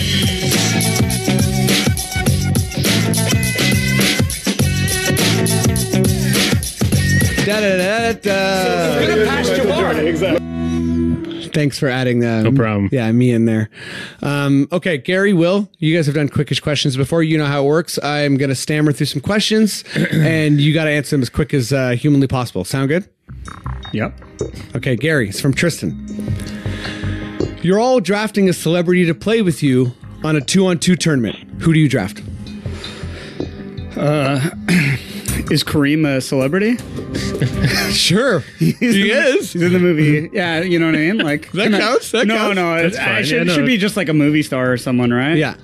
Thanks for adding that. No problem. Yeah, me in there. Okay, Gary, Will, you guys have done quickish questions before. You know how it works. I'm going to stammer through some questions, and you got to answer them as quick as humanly possible. Sound good? Yep. Okay, Gary, it's from Tristan. You're all drafting a celebrity to play with you on a 2-on-2 tournament. Who do you draft? Is Kareem a celebrity? Sure, he is. He's in the movie. Yeah, you know what I mean? Like That counts. That no, counts. no. That's It fine. should, Yeah, no. should be just like a movie star or someone, right? Yeah.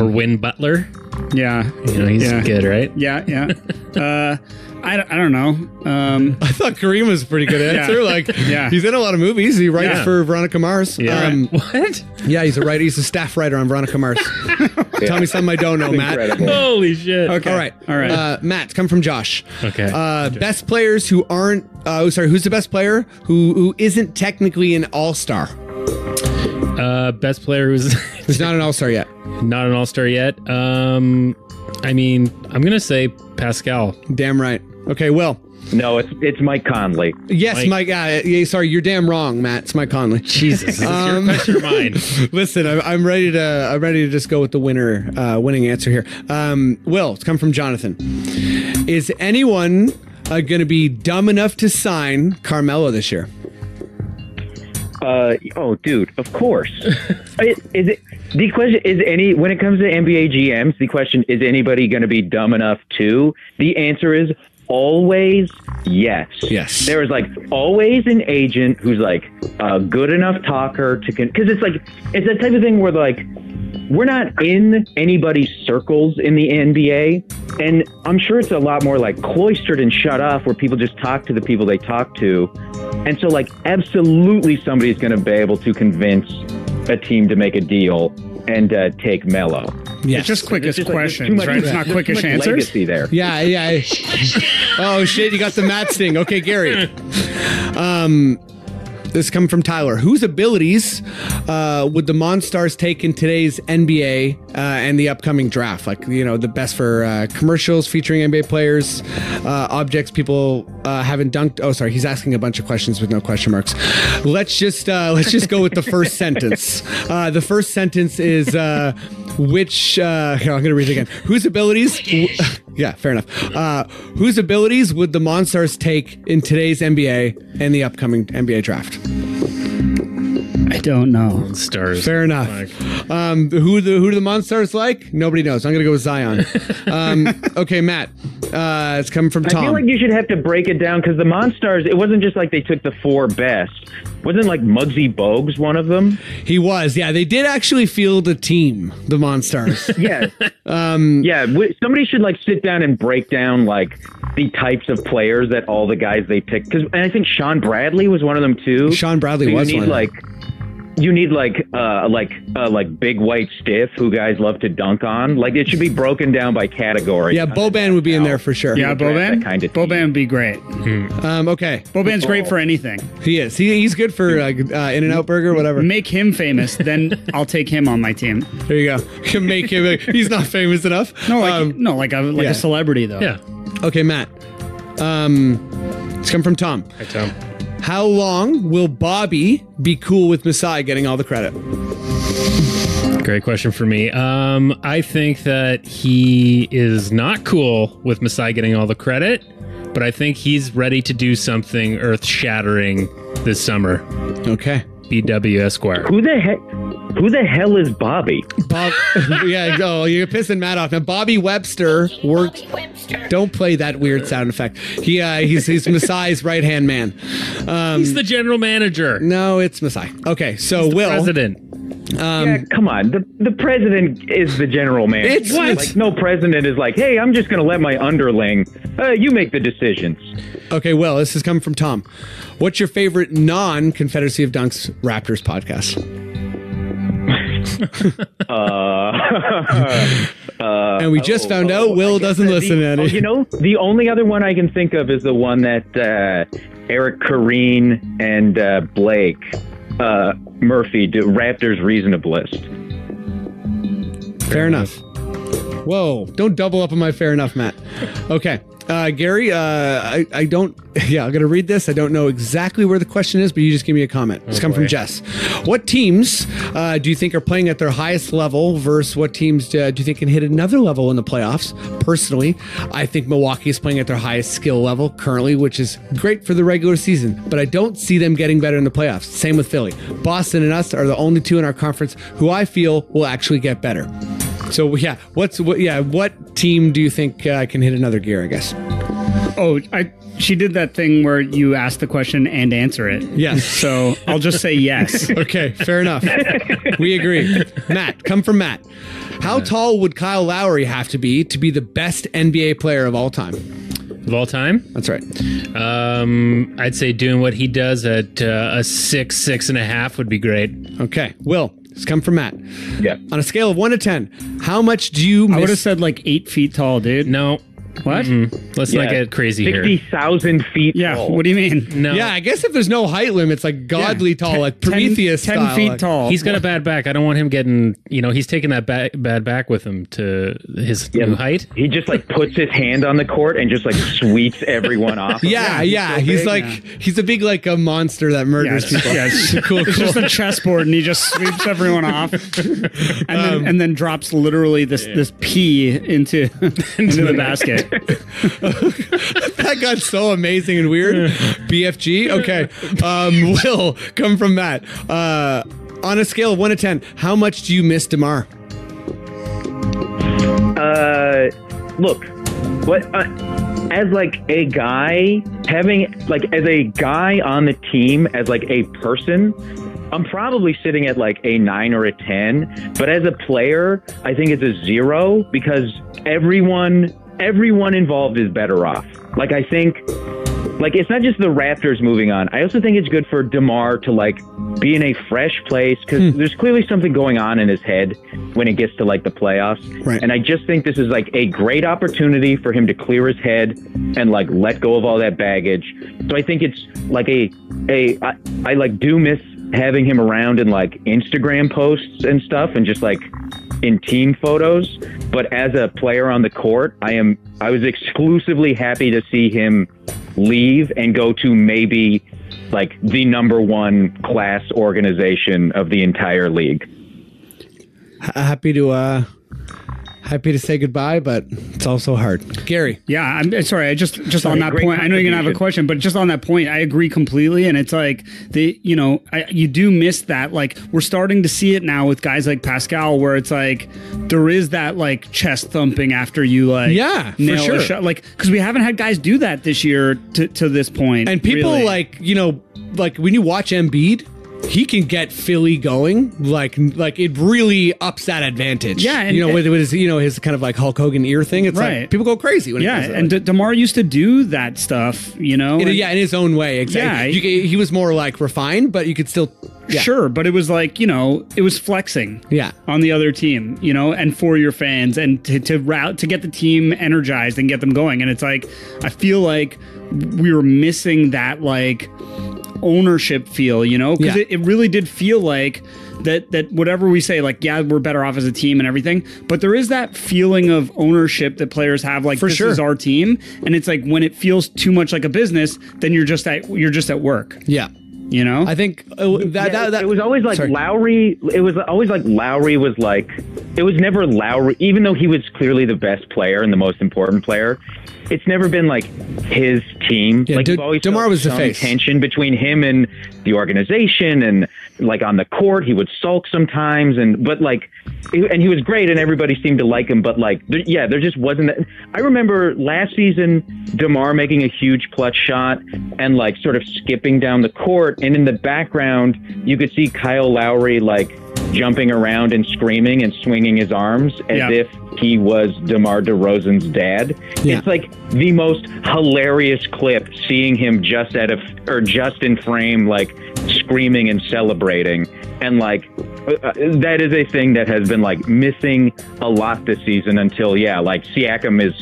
Or Win Butler. Yeah. You know, he's Yeah. good, right? Yeah, yeah. I don't know. I thought Kareem was a pretty good answer. Yeah. Like, Yeah. he's in a lot of movies. He writes Yeah. for Veronica Mars. Yeah. What? Yeah, he's a writer. He's a staff writer on Veronica Mars. Tell me something I don't know, Matt. Incredible. Holy shit. Okay. All right. All right. Matt, come from Josh. Okay. Best players who aren't. Who's the best player who isn't technically an all-star? Best player who's Who's not an all-star yet? not an all-star yet. I mean, I'm going to say Pascal. Damn right. Okay, Will. No, it's Mike Conley. Yes, Mike. Mike. Sorry, you're damn wrong, Matt. It's Mike Conley. Jesus. Is this your question or mine? Listen, I'm ready to just go with the winning answer here. Will, it's come from Jonathan. Is anyone going to be dumb enough to sign Carmelo this year? Oh, dude, of course. The question is when it comes to NBA GMs, the question is anybody going to be dumb enough to? The answer is always yes. Yes. There is always an agent who's a good enough talker to because it's that type of thing where we're not in anybody's circles in the NBA, and I'm sure it's a lot more cloistered and shut off where people just talk to the people they talk to. And so absolutely somebody's going to be able to convince a team to make a deal and take Melo. Yes. It's just quickest It's just, questions, too much, right? It's not there's quickish too much answers. legacy there. Yeah, yeah. Oh shit, you got the Matt sting. Okay, Gary. This comes from Tyler. Whose abilities would the Monstars take in today's NBA and the upcoming draft? The best for commercials featuring NBA players, objects people haven't dunked. Oh, sorry, he's asking a bunch of questions with no question marks. Let's just go with the first sentence. The first sentence is which. I'm going to read it again. Whose abilities? Yeah, fair enough. Whose abilities would the Monstars take in today's NBA and the upcoming NBA draft? I don't know. Stars. Fair enough. Who do the Monstars like? Nobody knows. I'm going to go with Zion. Okay, Matt. It's coming from Tom. I feel like you should have to break it down because the Monstars, it wasn't just they took the four best. Wasn't Muggsy Bogues one of them? He was. Yeah, they did actually field a team, the Monstars. Yeah. Somebody should sit down and break down the types of players that all the guys they picked. And I think Sean Bradley was one of them too. Sean Bradley so was one of them. You need big white stiff who guys love to dunk on. It should be broken down by category. Yeah, Boban would be in there for sure. Yeah, Boban. Boban would be great. Okay. Boban's great for anything. He is. He's good for In-N-Out Burger, whatever. Make him famous, then I'll take him on my team. There you go. Can make him. He's not famous enough. No, a celebrity though. Yeah. Okay, Matt. It's come from Tom. Hi, Tom. How long will Bobby be cool with Masai getting all the credit? Great question for me. I think that he is not cool with Masai getting all the credit, but I think he's ready to do something earth-shattering this summer. Okay. BW Esquire. Who the hell is Bobby? Bob. Yeah. Oh, you're pissing Matt off. Now, Bobby Webster worked. Don't play that weird sound effect. He's Masai's right-hand man. He's the general manager. No, it's Masai. Okay, so He's the Will. president. Yeah, come on. The president is the general manager. It's what? Like, no president is like, hey, I'm just going to let my underling. You make the decisions. Okay, well, this is coming from Tom. What's your favorite non-Confederacy of Dunks Raptors podcast? And we just found out Will doesn't listen to any. You know, the only other one I can think of is the one that Eric Kareen and Blake Murphy do, Raptors Reasonablist. Fair enough. Whoa, don't double up on my fair enough, Matt. Okay. Gary, I don't... Yeah, I'm going to read this. I don't know exactly where the question is, but you just give me a comment. It's come from Jess. What teams do you think are playing at their highest level versus what teams do you think can hit another level in the playoffs? Personally, I think Milwaukee is playing at their highest skill level currently, which is great for the regular season, but I don't see them getting better in the playoffs. Same with Philly. Boston and us are the only two in our conference who I feel will actually get better. So yeah, what team do you think can hit another gear, I guess? Oh, she did that thing where you ask the question and answer it. Yes. So I'll just say yes. Okay, fair enough. We agree. Matt, come from Matt. How tall would Kyle Lowry have to be the best NBA player of all time? Of all time? That's right. I'd say doing what he does at a 6.5 would be great. Okay, Will. It's come from Matt. Yeah. On a scale of 1 to 10, how much do you miss? I would have said like 8 feet tall, dude. No. What? Let's not get crazy here. 60,000 feet Yeah. tall. What do you mean? No. Yeah, I guess if there's no height limit, it's like godly tall, like 10 Prometheus 10 style. feet like- tall. He's got a bad back. I don't want him getting, he's taking that bad back with him to his new height. He just like puts his hand on the court and just like sweeps everyone off. Yeah. He's like, he's a big like a monster that murders people. Cool. It's just a chessboard, and he just sweeps everyone off, and then drops literally this pea into the basket. That got so amazing and weird. BFG. Okay. Will, come from Matt. On a scale of 1 to 10, how much do you miss DeMar? Look, what as like a guy as a guy on the team, as like a person, I'm probably sitting at like a 9 or a 10. But as a player, I think it's a 0 because everyone involved is better off. Like, I think, like, it's not just the Raptors moving on. I also think it's good for DeMar to, like, be in a fresh place because there's clearly something going on in his head when it gets to, like, the playoffs. Right. And I just think this is, like, a great opportunity for him to clear his head and, like, let go of all that baggage. So I think it's, like, I like, do miss having him around in, like, Instagram posts and stuff and just, like, in team photos, but as a player on the court, I was exclusively happy to see him leave and go to maybe like the number 1 class organization of the entire league. Happy to say goodbye, but it's also hard. Gary. Yeah, I'm sorry. I just on that point, I know you're gonna have a question, but just on that point, I agree completely. And it's like you do miss that. Like we're starting to see it now with guys like Pascal, where it's like there is that like chest thumping after you like nail for sure. a shot. Like because we haven't had guys do that this year to this point. And people really. like when you watch Embiid, he can get Philly going, like it really ups that advantage. Yeah, and, with his his kind of like Hulk Hogan ear thing. It's right. like people go crazy when and DeMar used to do that stuff, in his own way. Exactly. Yeah, he was more like refined, but you could still sure, but it was like it was flexing. Yeah. On the other team, and for your fans, and to get the team energized and get them going. And it's like I feel like we were missing that like ownership feel, because it really did feel like that whatever we say, like, yeah, we're better off as a team and everything, but there is that feeling of ownership that players have, like, this is our team. And it's like when it feels too much like a business, then you're just at work. Yeah. I think that it was always like sorry. Lowry. It was always like Lowry was like, it was never Lowry, even though he was clearly the best player and the most important player. It's never been like his team. Yeah, like you've always DeMar felt was the some face. tension between him and the organization, and like on the court he would sulk sometimes, but like, and he was great and everybody seemed to like him, but like there just wasn't that. I remember last season DeMar making a huge clutch shot and like sort of skipping down the court, and in the background you could see Kyle Lowry like jumping around and screaming and swinging his arms as if he was DeMar DeRozan's dad. It's like the most hilarious clip, seeing him just in frame, like screaming and celebrating. And like that is a thing that has been like missing a lot this season until like Siakam is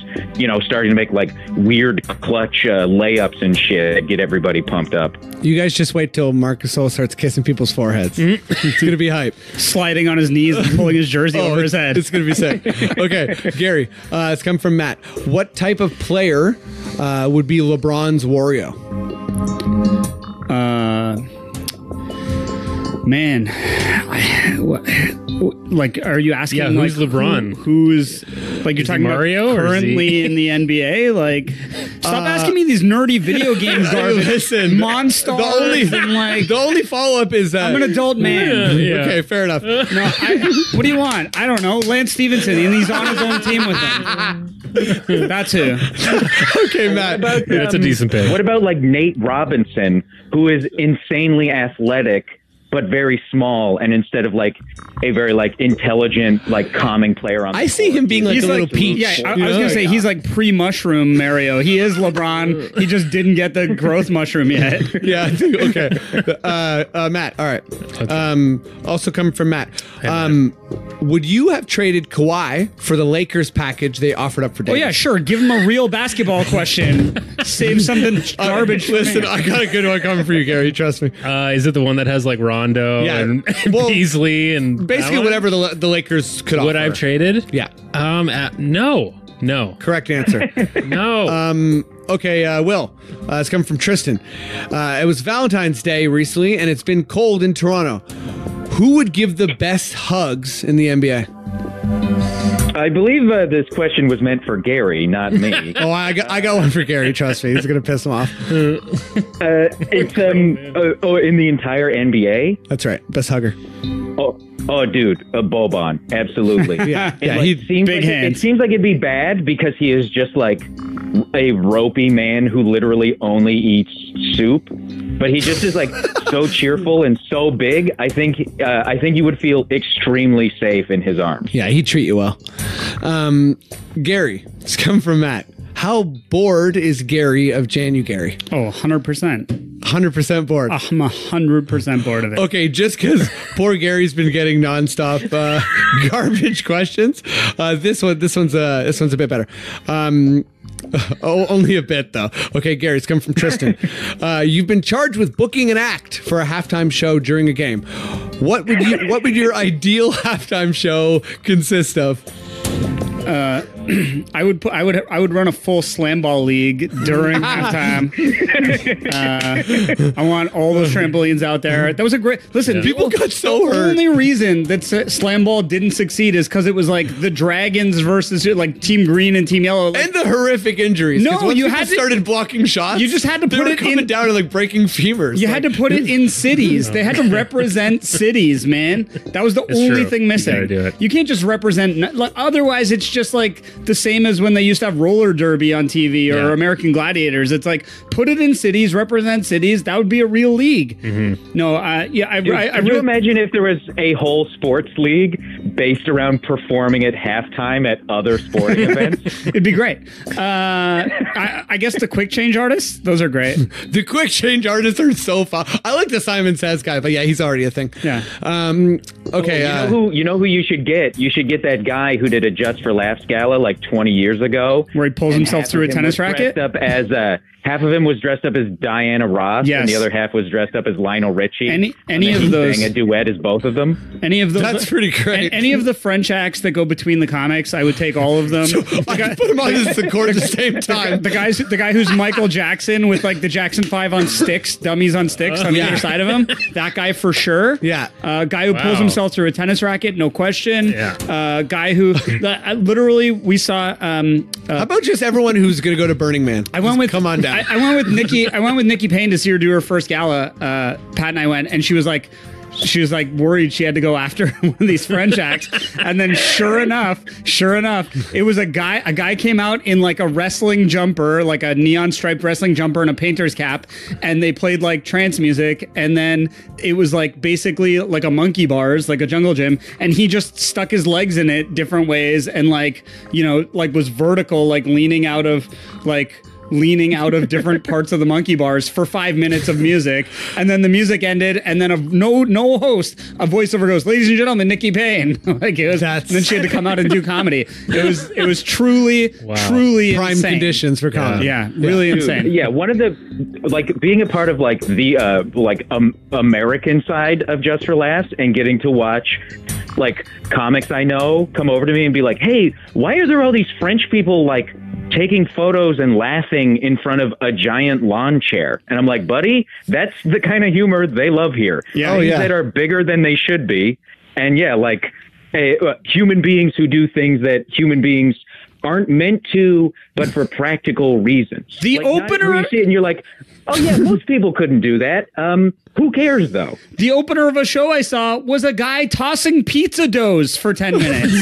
starting to make like weird clutch layups and shit that get everybody pumped up. You guys just wait till Marc Gasol starts kissing people's foreheads. It's gonna be hype. Sliding on his knees and pulling his jersey over his head. It's gonna be sick. Okay, Gary, it's come from Matt. What type of player would be LeBron's Wario? Man, like, are you asking? Yeah, who's like, LeBron? Who's like you're talking Mario about currently in the NBA? Like, stop asking me these nerdy video games garbage. Listen, Monstars. The only follow up is I'm an adult man. Yeah. Okay, fair enough. No, what do you want? I don't know. Lance Stevenson, and he's on his own team with them. That's who. Okay, Matt. That's a decent pick. What about like Nate Robinson, who is insanely athletic but very small, and instead of like a very like intelligent, like calming player on the I see him being like He's a little like, peach. Yeah, I was gonna say he's like pre-mushroom Mario. He is LeBron. He just didn't get the growth mushroom yet. Yeah. Okay. Matt. All right. Also coming from Matt. Would you have traded Kawhi for the Lakers package they offered up for Davis? Oh yeah, sure. Give him a real basketball question. Save something garbage. Listen, I got a good one coming for you, Gary. Trust me. Is it the one that has like Rondo and Beasley and basically whatever the Lakers could offer? Would I have traded? Yeah. No. Correct answer. No. Okay, Will. It's coming from Tristan. It was Valentine's Day recently, and it's been cold in Toronto. Who would give the best hugs in the NBA? I believe this question was meant for Gary, not me. Oh, I got one for Gary. Trust me, he's gonna piss him off. It's in the entire NBA. That's right, best hugger. Oh, dude, a Boban, absolutely. Yeah, it seems like it'd be bad because he is just like a ropey man who literally only eats soup. But he just is like so cheerful and so big. I think you would feel extremely safe in his arms. Yeah, he'd treat you well. Gary, it's come from Matt. How bored is Gary of January? Oh, 100%. 100% bored. I'm 100% bored of it. Okay, just because poor Gary's been getting nonstop garbage questions. This one's a bit better. Only a bit though. Okay, Gary, it's come from Tristan. You've been charged with booking an act for a halftime show during a game. What would your ideal halftime show consist of? I would run a full slam ball league during halftime. I want all those trampolines out there. That was a great listen. People got so hurt. The only reason that slam ball didn't succeed is because it was like the Dragons versus like Team Green and Team Yellow, and the horrific injuries. No, you had started blocking shots. You just had to put it coming down and like breaking femurs. You had to put it in cities. They had to represent cities, man. That was the only thing missing. You gotta do it. You can't just represent. Otherwise, it's just like the same as when they used to have roller derby on TV or American Gladiators. It's like, put it in cities, represent cities. That would be a real league. Mm-hmm. No, Can you imagine if there was a whole sports league based around performing at halftime at other sporting events? It'd be great. I guess the quick change artists, those are great. The quick change artists are so fun. I like the Simon Says guy, but yeah, he's already a thing. Yeah. Okay. You know who you should get? You should get that guy who did a Just for Laughs gala like 20 years ago, where he pulls himself through a tennis racket. Dressed up as half of him was dressed up as Diana Ross, and the other half was dressed up as Lionel Richie. Any of those, sang a duet as both of them. Any of those, that's pretty great. Any of the French acts that go between the comics, I would take all of them. I could put them on the court at the same time. The guy who's Michael Jackson with like the Jackson 5 on sticks, dummies on sticks on either side of him. That guy for sure. Yeah. Guy who pulls himself through a tennis racket, no question. Yeah. Guy who literally we saw. How about just everyone who's going to go to Burning Man? Come on down. I went with Nikki. I went with Nikki Payne to see her do her first gala. Pat and I went, and she was like, she was like worried she had to go after one of these French acts. And then sure enough, it was a guy. A guy came out in like a wrestling jumper, like a neon striped wrestling jumper and a painter's cap, and they played like trance music. And then it was like basically like a monkey bars, like a jungle gym, and he just stuck his legs in it different ways and like, you know, like was vertical, like leaning out of different parts of the monkey bars for 5 minutes of music, and then the music ended, and then no host, a voiceover goes, "Ladies and gentlemen, Nikki Payne." Like it was, and then she had to come out and do comedy. It was truly prime insane. Conditions for comedy. Yeah, really insane. Yeah, one of the like being a part of like the American side of Just for Laughs and getting to watch like comics I know come over to me and be like, "Hey, why are there all these French people like taking photos and laughing in front of a giant lawn chair?" And I'm like, buddy, that's the kind of humor they love here. Yeah. Things that are bigger than they should be. And yeah, like human beings who do things that human beings aren't meant to, but for practical reasons. The like, opener, you see it and you're like, oh yeah, most people couldn't do that. Who cares though? The opener of a show I saw was a guy tossing pizza doughs for 10 minutes.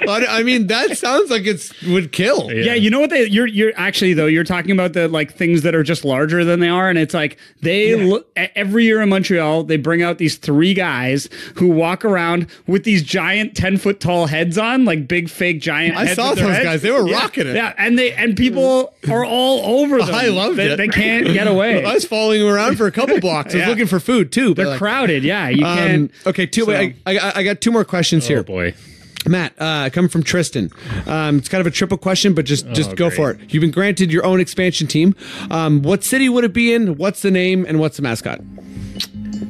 I mean, that sounds like it would kill. Yeah, you know what you're actually though, you're talking about the like things that are just larger than they are, and it's like every year in Montreal they bring out these 3 guys who walk around with these giant 10-foot tall heads on, like big fake giant heads. I saw those guys. They were rocking it. Yeah, and people are all over them. I loved it. They can't get away. I was following around for a couple blocks. I was looking for food too. They're crowded. Yeah, you can't. Okay, I got 2 more questions here. Oh boy. Matt, coming from Tristan. It's kind of a triple question, but just go for it. You've been granted your own expansion team. What city would it be in? What's the name and what's the mascot?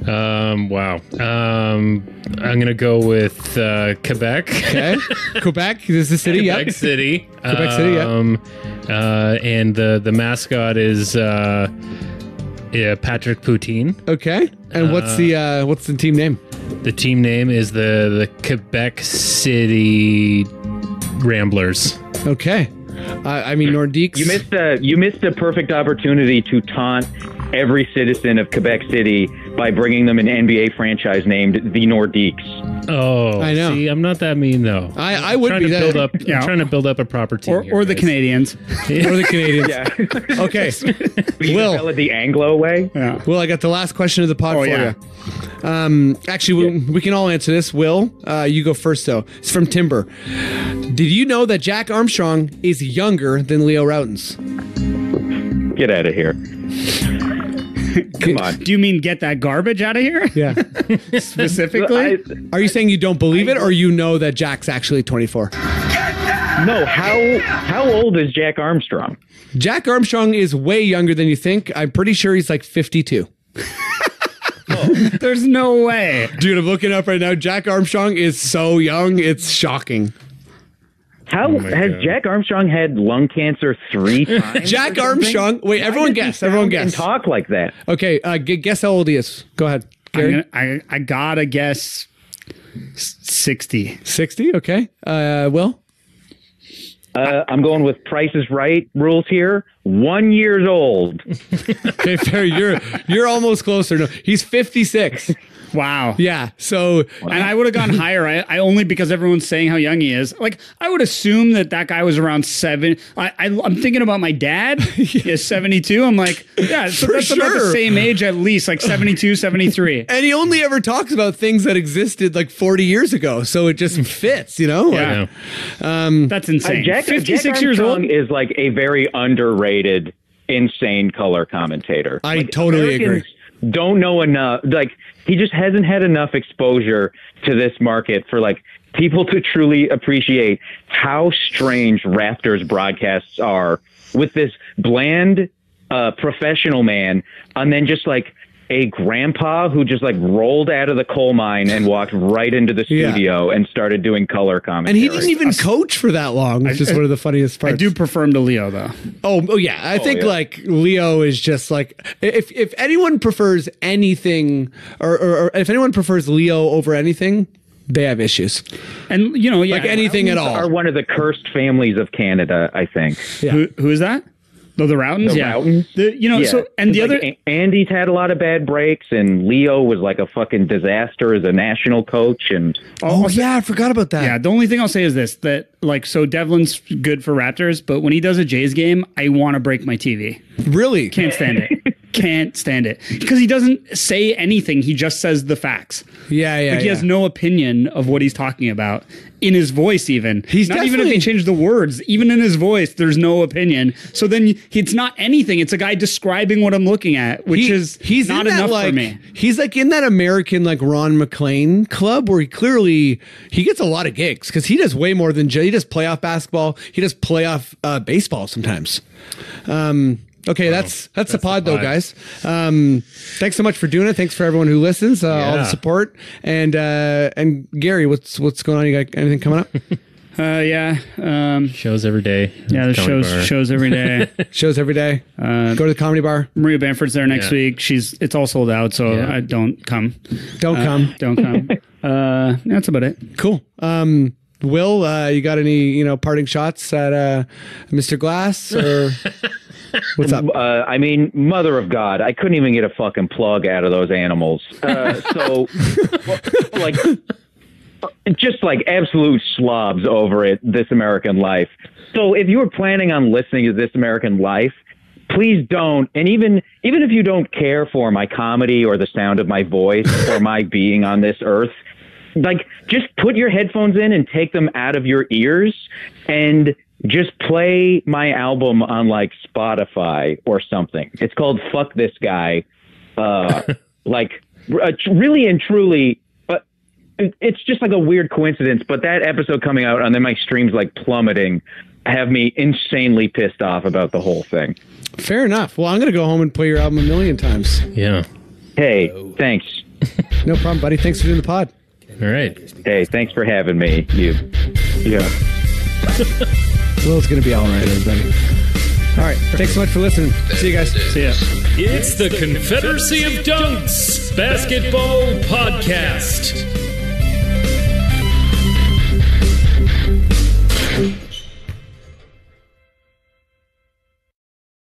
Wow. I'm gonna go with Quebec. Okay, Quebec is the city. Quebec City. Quebec City. Yeah. And the mascot is Patrick Poutine. Okay, and what's the team name? The team name is the Quebec City Ramblers. Okay. I mean, Nordiques. You missed a perfect opportunity to taunt every citizen of Quebec City by bringing them an NBA franchise named the Nordiques. Oh, I know. See, I'm not that mean though. I would be build up. I'm trying to build up a proper team, or the Canadians, or the Canadians. Yeah. Okay. Will spell it the Anglo way? Yeah. Will, I got the last question of the pod for you. Actually, we can all answer this. Will, you go first though. It's from Timber. Did you know that Jack Armstrong is younger than Leo Rautins? Get out of here. Come on. Do you mean get that garbage out of here? Yeah. Specifically? Are you saying you don't believe it, or you know that Jack's actually 24? No. How old is Jack Armstrong? Jack Armstrong is way younger than you think. I'm pretty sure he's like 52. There's no way. Dude, I'm looking up right now. Jack Armstrong is so young. It's shocking. How has Jack Armstrong had lung cancer 3 times? Jack Armstrong. Wait, everyone guess. Everyone guess. And talk like that. Okay, guess how old he is. Go ahead, Gary. I gotta guess 60. 60. Okay. Will. I'm going with Price is Right rules here. 1 year old. Okay, fair. You're almost closer. No, he's 56. Wow. Yeah. So, and I would have gone higher. I only because everyone's saying how young he is. Like, I would assume that guy was around 7. I'm thinking about my dad. He's 72. I'm like, yeah, so that's about the same age at least, like 72, 73. And he only ever talks about things that existed like 40 years ago. So it just fits, you know? Yeah. That's insane. Jack 56 years old is like a very underrated, insane color commentator. I totally agree. Don't know enough. Like, he just hasn't had enough exposure to this market for like people to truly appreciate how strange Raptors broadcasts are with this bland professional man, and then just like a grandpa who just like rolled out of the coal mine and walked right into the studio and started doing color commentary. And he didn't even coach for that long, which is one of the funniest parts. I do prefer him to Leo, though. Oh yeah. I think like Leo is just like, if anyone prefers anything, or if anyone prefers Leo over anything, they have issues. And, you know, like anything at all. Are one of the cursed families of Canada, I think. Yeah. Who is that? Oh, the Routons, yeah. Routons? So and the other Andy's had a lot of bad breaks, and Leo was like a fucking disaster as a national coach. And I forgot about that. yeah, the only thing I'll say is this: that so Devlin's good for Raptors, but when he does a Jays game, I want to break my TV. Really? Can't stand it. Can't stand it because he doesn't say anything. He just says the facts. Yeah. He has no opinion of what he's talking about in his voice. Even he's not even if he changed the words. Even in his voice, there's no opinion. So then it's not anything. It's a guy describing what I'm looking at, which he's not enough for me. He's like in that American like Ron McClain club where he gets a lot of gigs because he does way more than he does playoff basketball. He does playoff baseball sometimes. Okay, that's the pod though, guys. Thanks so much for doing it. Thanks for everyone who listens, all the support. And Gary, what's going on? You got anything coming up? Shows every day. Yeah, the shows every day. Shows every day. Go to the comedy bar. Maria Bamford's there next week. It's all sold out, so I don't come. Don't come. That's about it. Cool. Will, you got any parting shots at Mr. Glass or? What's up? I mean, mother of God, I couldn't even get a fucking plug out of those animals. Just like absolute slobs over it, This American Life. So if you were planning on listening to This American Life, please don't. And even if you don't care for my comedy or the sound of my voice or my being on this earth, like just put your headphones in and take them out of your ears and just play my album on like Spotify or something. It's called Fuck This Guy. Really and truly, but it's just like a weird coincidence. But that episode coming out and then my streams like plummeting have me insanely pissed off about the whole thing. Fair enough. Well, I'm going to go home and play your album a million times. Yeah. Hey, thanks. No problem, buddy. Thanks for doing the pod. All right. Hey, thanks for having me. Yeah. Will's going to be all right, everybody. All right. Thanks so much for listening. See you guys. See ya. It's the Confederacy of Dunks Basketball Podcast.